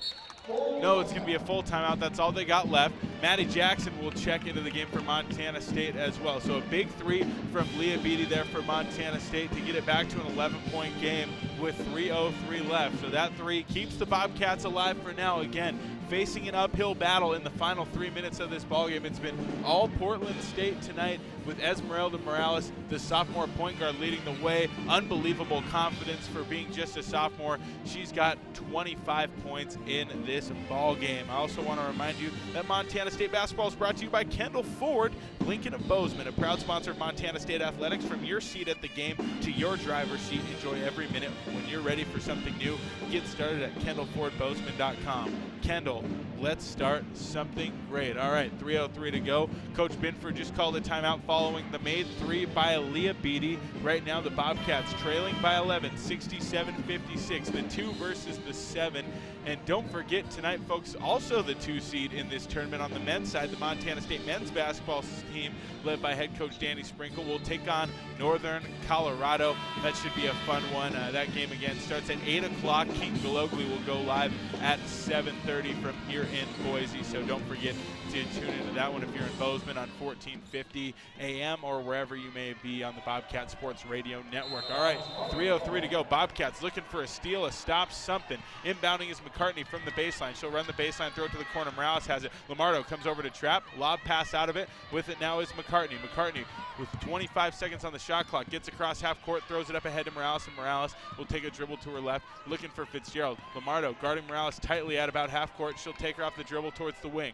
No, it's going to be a full timeout. That's all they got left. Maddie Jackson will check into the game for Montana State as well. So a big three from Leah Beatty there for Montana State to get it back to an 11-point game with 3:03 left. So that three keeps the Bobcats alive for now. Again, facing an uphill battle in the final 3 minutes of this ballgame. It's been all Portland State tonight with Esmeralda Morales, the sophomore point guard, leading the way. Unbelievable confidence for being just a sophomore. She's got 25 points in this ball game. I also want to remind you that Montana State basketball is brought to you by Kendall Ford, Lincoln of Bozeman, a proud sponsor of Montana State athletics. From your seat at the game to your driver's seat, enjoy every minute. When you're ready for something new, get started at kendallfordbozeman.com. Kendall, let's start something great. All right, 3:03 to go. Coach Binford just called a timeout following the made three by Leah Beatty. Right now the Bobcats trailing by 11, 67-56, the 2 versus the 7. And don't forget tonight, folks, also the 2 seed in this tournament on the men's side, the Montana State men's basketball team led by head coach Danny Sprinkle will take on Northern Colorado. That should be a fun one. That game again starts at 8 o'clock. Keith Galogly will go live at 7:30 from here in Boise. So don't forget to tune into that one if you're in Bozeman on 1450 AM or wherever you may be on the Bobcat Sports Radio Network. All right, 3:03 to go. Bobcats looking for a steal, a stop, something. Inbounding is McCartney from the baseline. She'll run the baseline, throw it to the corner. Morales has it. Lamardo comes over to trap. Lob pass out of it. With it now is McCartney. McCartney with 25 seconds on the shot clock gets across half court, throws it up ahead to Morales, and Morales will take a dribble to her left, looking for Fitzgerald. Lamardo guarding Morales tightly at about half court. She'll take her off the dribble towards the wing.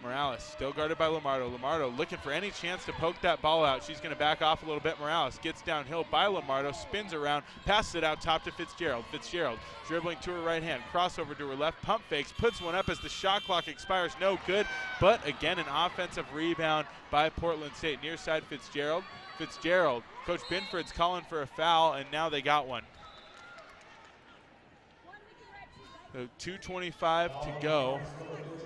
Morales still guarded by Lamardo. Lamardo looking for any chance to poke that ball out. She's going to back off a little bit. Morales gets downhill by Lamardo, spins around, passes it out top to Fitzgerald. Fitzgerald dribbling to her right hand, crossover to her left, pump fakes, puts one up as the shot clock expires. No good, but again an offensive rebound by Portland State. Near side Fitzgerald. Fitzgerald. Coach Binford's calling for a foul, and now they got one. So 2:25 to go,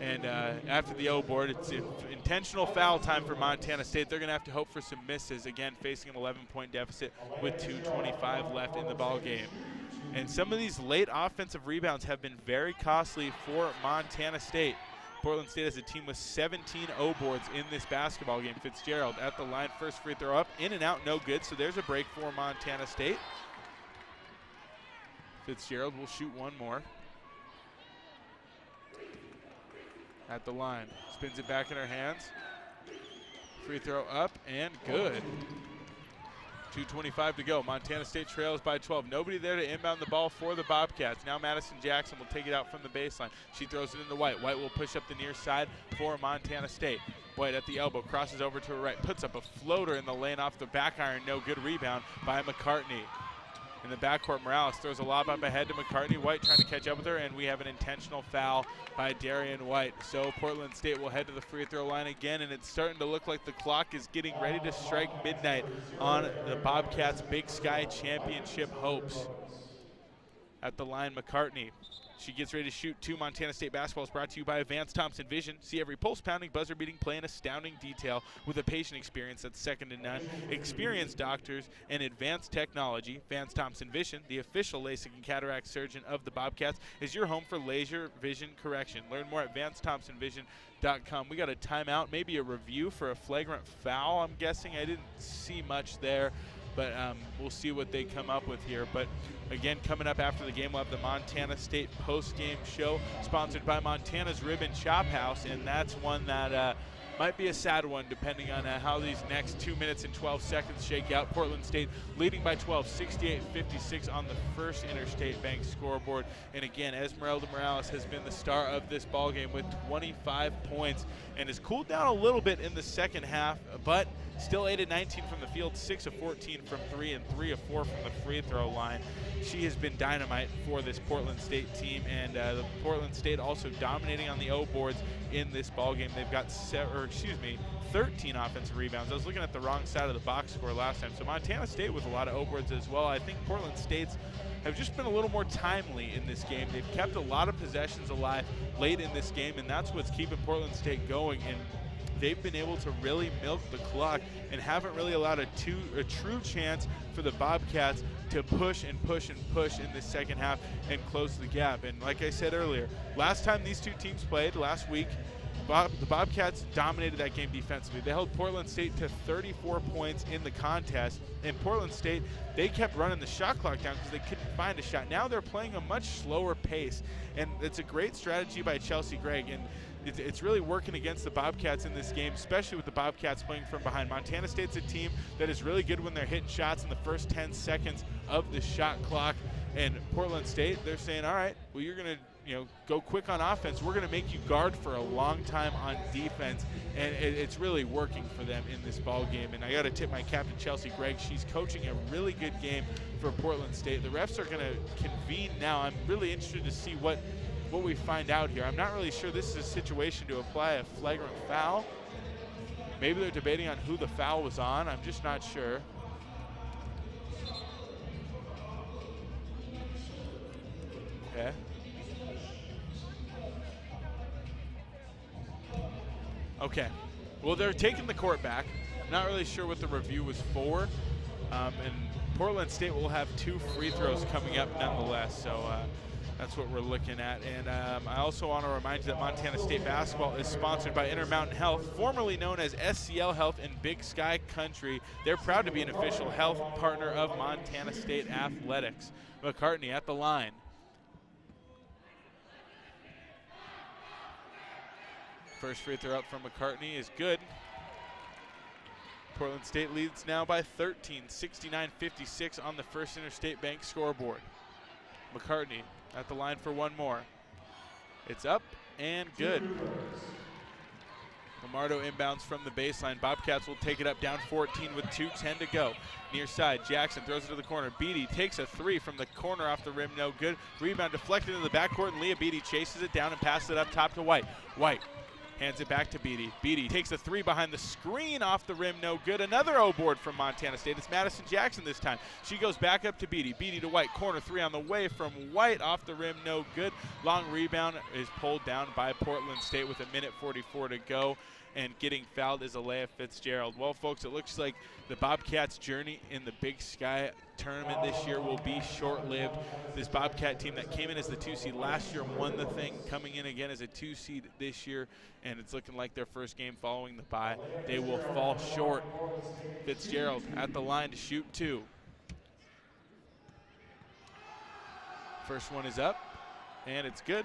and after the O board, it's intentional foul time for Montana State. They're going to have to hope for some misses, again facing an 11-point deficit with 2:25 left in the ball game. And some of these late offensive rebounds have been very costly for Montana State. Portland State has a team with 17 O boards in this basketball game. Fitzgerald at the line, first free throw up, in and out, no good, so there's a break for Montana State. Fitzgerald will shoot one more. At the line, spins it back in her hands. Free throw up and good. 2:25 to go. Montana State trails by 12. Nobody there to inbound the ball for the Bobcats. Now Madison Jackson will take it out from the baseline. She throws it into White. White will push up the near side for Montana State. White at the elbow, crosses over to her right, puts up a floater in the lane off the back iron. No good, rebound by McCartney. In the backcourt, Morales throws a lob up ahead to McCartney. White trying to catch up with her, and we have an intentional foul by Darian White. So Portland State will head to the free throw line again, and it's starting to look like the clock is getting ready to strike midnight on the Bobcats' Big Sky Championship hopes. At the line, McCartney She gets ready to shoot two. Montana State basketball is brought to you by Advanced Thompson Vision. See every pulse-pounding, buzzer-beating play in astounding detail with a patient experience that's second to none. Experienced doctors and advanced technology. Advanced Thompson Vision, the official LASIK and cataract surgeon of the Bobcats, is your home for laser vision correction. Learn more at AdvancedThompsonVision.com. We got a timeout, maybe a review for a flagrant foul, I'm guessing. I didn't see much there, but we'll see what they come up with here. But again, coming up after the game, we'll have the Montana State post-game show sponsored by Montana's Rib and Chop House, and that's one that might be a sad one depending on how these next 2 minutes and 12 seconds shake out. Portland State leading by 12, 68-56 on the First Interstate Bank scoreboard. And again, Esmeralda Morales has been the star of this ball game with 25 points and has cooled down a little bit in the second half, but still 8 of 19 from the field, 6 of 14 from three, and 3 of 4 from the free throw line. She has been dynamite for this Portland State team, and the Portland State also dominating on the O boards in this ball game. They've got 13 offensive rebounds. I was looking at the wrong side of the box score last time. So Montana State with a lot of O boards as well. I think Portland State's have just been a little more timely in this game. They've kept a lot of possessions alive late in this game, and that's what's keeping Portland State going. And they've been able to really milk the clock and haven't really allowed a true chance for the Bobcats to push and push and push in the second half and close the gap. And like I said earlier, last time these two teams played last week, the Bobcats dominated that game defensively. They held Portland State to 34 points in the contest, and Portland State, they kept running the shot clock down because they couldn't find a shot. Now they're playing a much slower pace, and it's a great strategy by Chelsea Gregg, and it's really working against the Bobcats in this game, especially with the Bobcats playing from behind. Montana State's a team that is really good when they're hitting shots in the first 10 seconds of the shot clock, and Portland State, they're saying, all right, well, you're going to go quick on offense. We're going to make you guard for a long time on defense, and it's really working for them in this ball game. And I got to tip my cap to Chelsea Gregg. She's coaching a really good game for Portland State. The refs are going to convene now. I'm really interested to see what we find out here. I'm not really sure this is a situation to apply a flagrant foul. Maybe they're debating on who the foul was on. I'm just not sure. Okay. Okay, well, they're taking the court back. Not really sure what the review was for. And Portland State will have 2 free throws coming up nonetheless, so that's what we're looking at. And I also want to remind you that Montana State basketball is sponsored by Intermountain Health, formerly known as SCL Health in Big Sky Country. They're proud to be an official health partner of Montana State Athletics. McCartney at the line. First free throw up from McCartney is good. Portland State leads now by 13, 69-56 on the First Interstate Bank scoreboard. McCartney at the line for one more. It's up and good. Lamardo inbounds from the baseline. Bobcats will take it up down 14 with 2:10 to go. Near side, Jackson throws it to the corner. Beatty takes a 3 from the corner off the rim, no good. Rebound deflected into the backcourt, and Leah Beatty chases it down and passes it up top to White. White hands it back to Beatty. Beatty takes a 3 behind the screen off the rim, no good. Another O board from Montana State. It's Madison Jackson this time. She goes back up to Beatty. Beatty to White. Corner 3 on the way from White off the rim, no good. Long rebound is pulled down by Portland State with 1:44 to go. And getting fouled is Alea Fitzgerald. Well, folks, it looks like the Bobcats' journey in the Big Sky tournament this year will be short-lived. This Bobcat team that came in as the 2 seed last year won the thing, coming in again as a 2 seed this year, and it's looking like their first game following the bye. They will fall short. Fitzgerald at the line to shoot 2. First one is up, and it's good.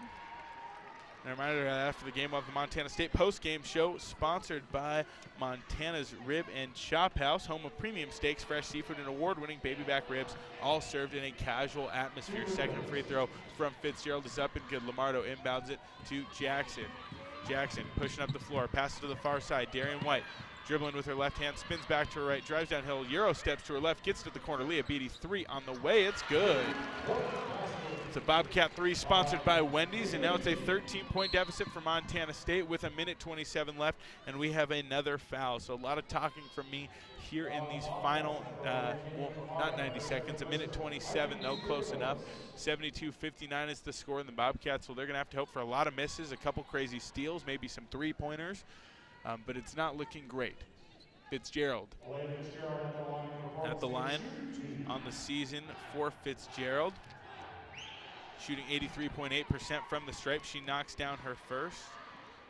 And a reminder that after the game, we'll have the Montana State post-game show sponsored by Montana's Rib and Chop House, home of premium steaks, fresh seafood, and award-winning baby back ribs, all served in a casual atmosphere. Second free throw from Fitzgerald is up and good. Lamardo inbounds it to Jackson. Jackson pushing up the floor, passes to the far side. Darian White dribbling with her left hand, spins back to her right, drives downhill, Euro steps to her left, gets to the corner. Leah Beatty 3 on the way. It's good. It's a Bobcat 3 sponsored by Wendy's, and now it's a 13-point deficit for Montana State with 1:27 left, and we have another foul. So a lot of talking from me here in these final, well, not 90 seconds, 1:27 though, close enough. 72-59 is the score in the Bobcats, so they're going to have to hope for a lot of misses, a couple crazy steals, maybe some three-pointers, but it's not looking great. Fitzgerald at the line on the season for Fitzgerald. Shooting 83.8% from the stripe. She knocks down her first.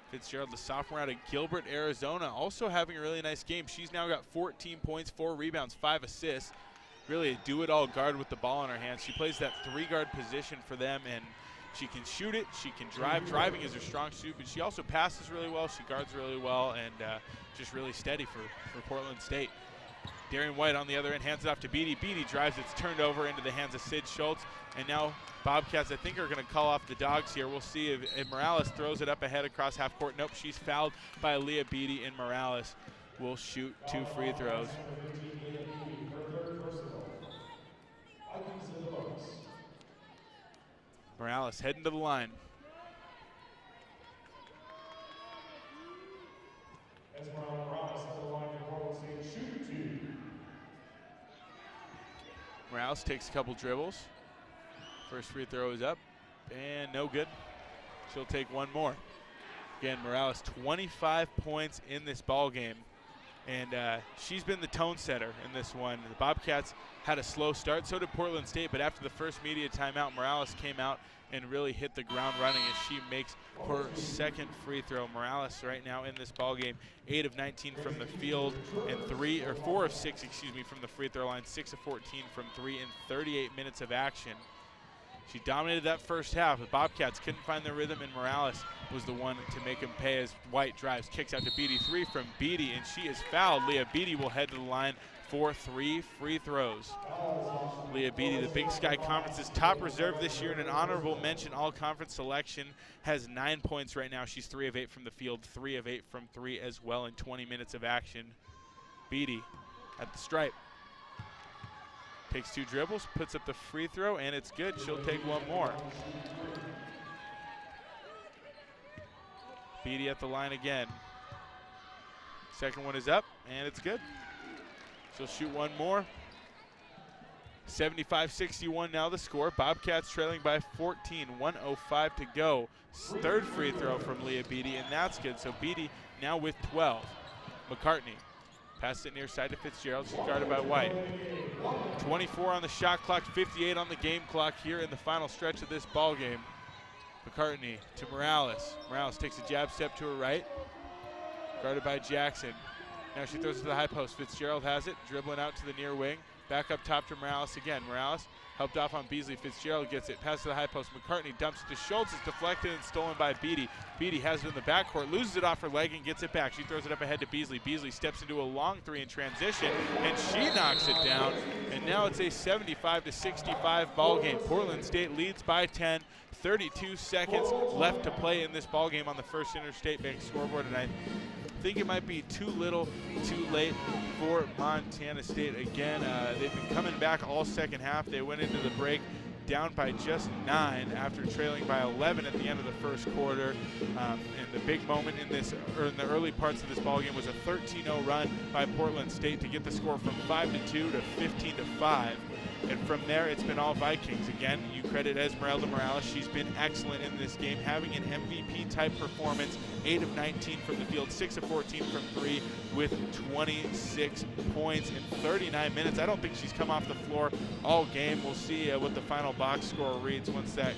Fitzgerald, the sophomore out of Gilbert, Arizona, also having a really nice game. She's now got 14 points, 4 rebounds, 5 assists. Really a do-it-all guard with the ball in her hands. She plays that 3-guard position for them, and she can shoot it, she can drive. Driving is her strong suit, but she also passes really well, she guards really well, and just really steady for Portland State. Darian White on the other end hands it off to Beatty. Beatty drives, it's turned over into the hands of Sid Schultz, and now Bobcats, I think, are going to call off the dogs here. We'll see if Morales throws it up ahead across half court. Nope, she's fouled by Leah Beatty, and Morales will shoot 2 free throws. Morales heading to the line. Morales takes a couple dribbles. First free throw is up, and no good. She'll take one more. Again, Morales, 25 points in this ball game, and she's been the tone setter in this one. The Bobcats had a slow start, so did Portland State, but after the first media timeout, Morales came out and really hit the ground running as she makes her second free throw. Morales right now in this ball game, 8 of 19 from the field and 4 of 6, from the free throw line, 6 of 14 from 3 in 38 minutes of action. She dominated that first half. The Bobcats couldn't find their rhythm, and Morales was the one to make them pay as White drives, kicks out to Beatty. 3 from Beatty, and she is fouled. Leah Beatty will head to the line for 3 free throws. Leah Beatty, the Big Sky Conference's top reserve this year and an honorable mention all-conference selection, has 9 points right now. She's 3 of 8 from the field, 3 of 8 from 3 as well in 20 minutes of action. Beatty at the stripe. Takes 2 dribbles, puts up the free throw, and it's good. She'll take one more. Beatty at the line again. Second one is up, and it's good. She'll shoot one more. 75-61 now the score. Bobcats trailing by 14, 1:05 to go. Third free throw from Leah Beatty, and that's good. So Beatty now with 12. McCartney passes it near side to Fitzgerald. She's guarded by White. 24 on the shot clock, 58 on the game clock here in the final stretch of this ball game. McCartney to Morales. Morales takes a jab step to her right. Guarded by Jackson. Now she throws it to the high post. Fitzgerald has it, dribbling out to the near wing. Back up top to Morales again. Morales helped off on Beasley. Fitzgerald gets it, passes to the high post. McCartney dumps it to Schultz. It's deflected and stolen by Beatty. Beatty has it in the backcourt, loses it off her leg and gets it back. She throws it up ahead to Beasley. Beasley steps into a long 3 in transition, and she knocks it down. And now it's a 75-65 ball game. Portland State leads by 10. 32 seconds left to play in this ball game on the first Interstate Bank scoreboard, and I think it might be too little, too late for Montana State. Again, they've been coming back all second half. They went into the break down by just 9 after trailing by 11 at the end of the first quarter. And the big moment in this, or in the early parts of this ballgame, was a 13-0 run by Portland State to get the score from 5-2 to 15-5. And from there, it's been all Vikings. Again, you credit Esmeralda Morales. She's been excellent in this game, having an MVP-type performance. 8 of 19 from the field, 6 of 14 from 3 with 26 points in 39 minutes. I don't think she's come off the floor all game. We'll see what the final box score reads once that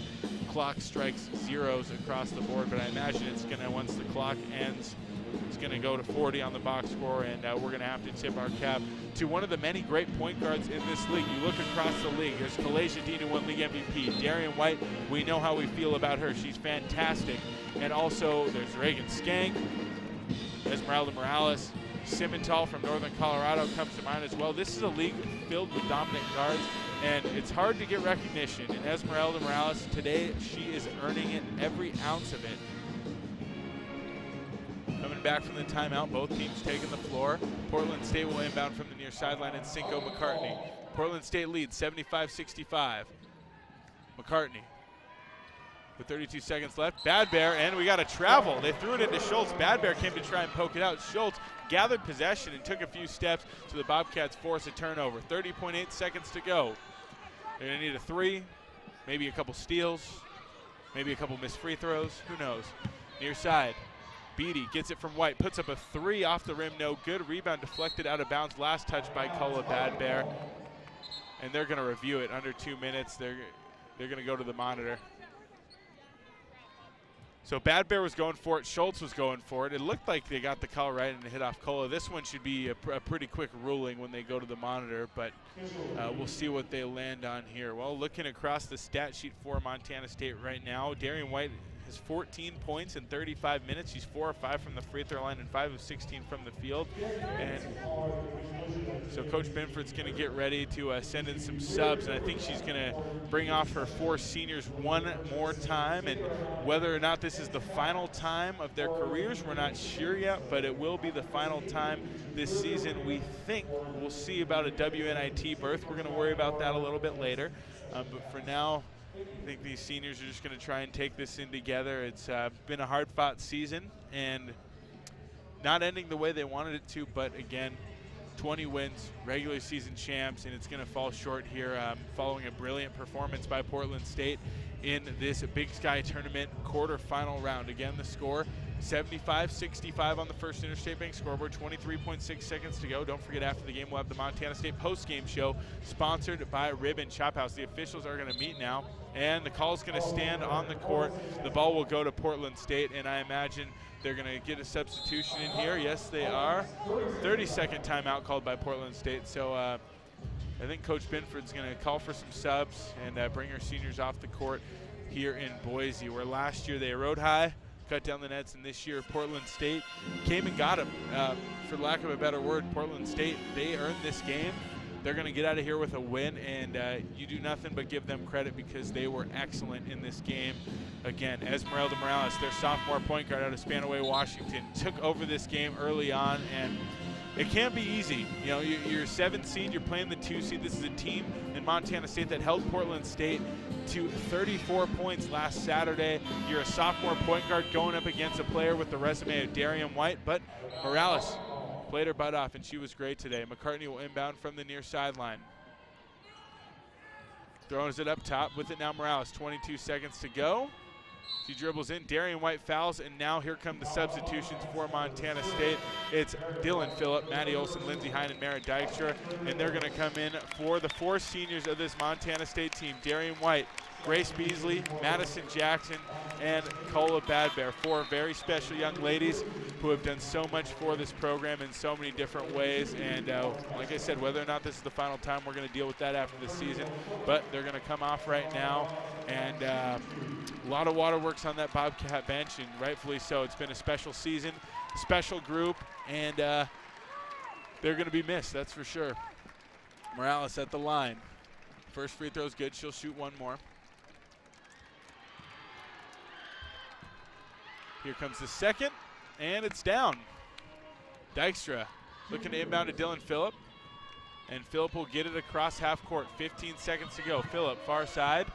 clock strikes zeros across the board. But I imagine it's going to, once the clock ends, it's going to go to 40 on the box score, and we're going to have to tip our cap to one of the many great point guards in this league. You look across the league, there's Kalasia Dean, who won league MVP. Darian White, we know how we feel about her. She's fantastic. And also, there's Reagan Skank, Esmeralda Morales, Simmental from Northern Colorado comes to mind as well. This is a league filled with dominant guards, and it's hard to get recognition. And Esmeralda Morales, today, she is earning it, every ounce of it. Coming back from the timeout, both teams taking the floor. Portland State will inbound from the near sideline, and Cinco McCartney. Portland State leads 75-65. McCartney with 32 seconds left. Bad Bear, and we got a travel. They threw it into Schultz. Bad Bear came to try and poke it out. Schultz gathered possession and took a few steps, so the Bobcats force a turnover. 30.8 seconds to go. They're going to need a 3, maybe a couple steals, maybe a couple missed free throws. Who knows? Near side. Beatty gets it from White, puts up a 3 off the rim, no good. Rebound deflected out of bounds. Last touch by Culla. Bad Bear. And they're going to review it under 2 minutes. They're going to go to the monitor. So Bad Bear was going for it. Schultz was going for it. It looked like they got the call right and hit off Culla. This one should be a pretty quick ruling when they go to the monitor, but we'll see what they land on here. Well, looking across the stat sheet for Montana State right now, Darian White has 14 points in 35 minutes. He's 4 of 5 from the free throw line and 5 of 16 from the field. And so Coach Binford's going to get ready to send in some subs, and I think she's going to bring off her 4 seniors one more time. And whether or not this is the final time of their careers, we're not sure yet, but it will be the final time this season. We think we'll see about a WNIT berth. We're going to worry about that a little bit later. But for now, I think these seniors are just going to try and take this in together. It's been a hard-fought season and not ending the way they wanted it to, but again, 20 wins, regular season champs, and it's going to fall short here following a brilliant performance by Portland State in this Big Sky Tournament quarterfinal round. Again, the score 75-65 on the first Interstate Bank scoreboard, 23.6 seconds to go. Don't forget, after the game, we'll have the Montana State post-game show sponsored by Ribbon Chop House. The officials are going to meet now, and the call's going to stand on the court. The ball will go to Portland State, and I imagine they're going to get a substitution in here. Yes, they are. 30-second timeout called by Portland State. So I think Coach Binford's going to call for some subs and bring her seniors off the court here in Boise, where last year they rode high, cut down the nets, and this year Portland State came and got them. For lack of a better word, Portland State, they earned this game. They're going to get out of here with a win, and you do nothing but give them credit because they were excellent in this game. Again, Esmeralda Morales, their sophomore point guard out of Spanaway, Washington, took over this game early on, and it can't be easy. You know, you're 7th seed, you're playing the 2 seed. This is a team in Montana State that held Portland State to 34 points last Saturday. You're a sophomore point guard going up against a player with the resume of Darian White, but Morales played her butt off, and she was great today. McCartney will inbound from the near sideline. Throws it up top with it now Morales. 22 seconds to go. She dribbles in. Darian White fouls, and now here come the substitutions for Montana State. It's Dylan Phillip, Maddie Olson, Lindsey Hine, and Merritt Dykstra, and they're going to come in for the 4 seniors of this Montana State team. Darian White, Grace Beasley, Madison Jackson, and Culla Bad Bear. 4 very special young ladies who have done so much for this program in so many different ways. And like I said, whether or not this is the final time, we're going to deal with that after the season. But they're going to come off right now. And a lot of waterworks on that Bobcat bench, and rightfully so. It's been a special season, special group, and they're going to be missed, that's for sure. Morales at the line. First free throw's good. She'll shoot one more. Here comes the second, and it's down. Dykstra looking to inbound to Dylan Phillip, and Phillip will get it across half court. 15 seconds to go. Phillip, far side.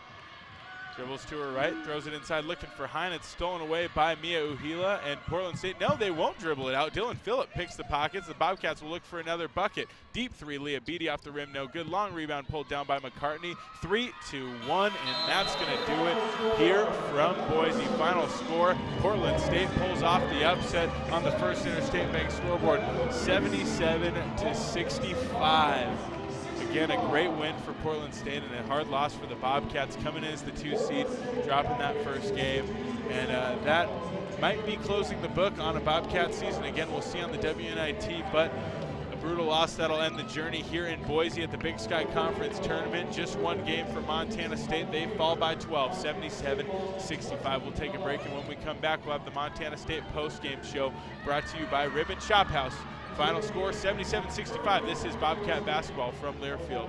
Dribbles to her right, throws it inside, looking for Hine. It's stolen away by Mia Uhila, and Portland State, no, they won't dribble it out. Dylan Phillip picks the pockets. The Bobcats will look for another bucket. Deep 3, Leah Beatty off the rim, no good. Long rebound pulled down by McCartney. 3-2-1, and that's going to do it here from Boise. Final score, Portland State pulls off the upset on the first Interstate Bank scoreboard, 77-65. Again, a great win for Portland State and a hard loss for the Bobcats, coming in as the 2 seed, dropping that first game. And that might be closing the book on a Bobcat season. Again, we'll see on the WNIT, but a brutal loss that'll end the journey here in Boise at the Big Sky Conference Tournament. Just one game for Montana State. They fall by 12, 77-65. We'll take a break, and when we come back, we'll have the Montana State post-game show brought to you by Ribbon Chop House. Final score, 77-65. This is Bobcat basketball from Learfield.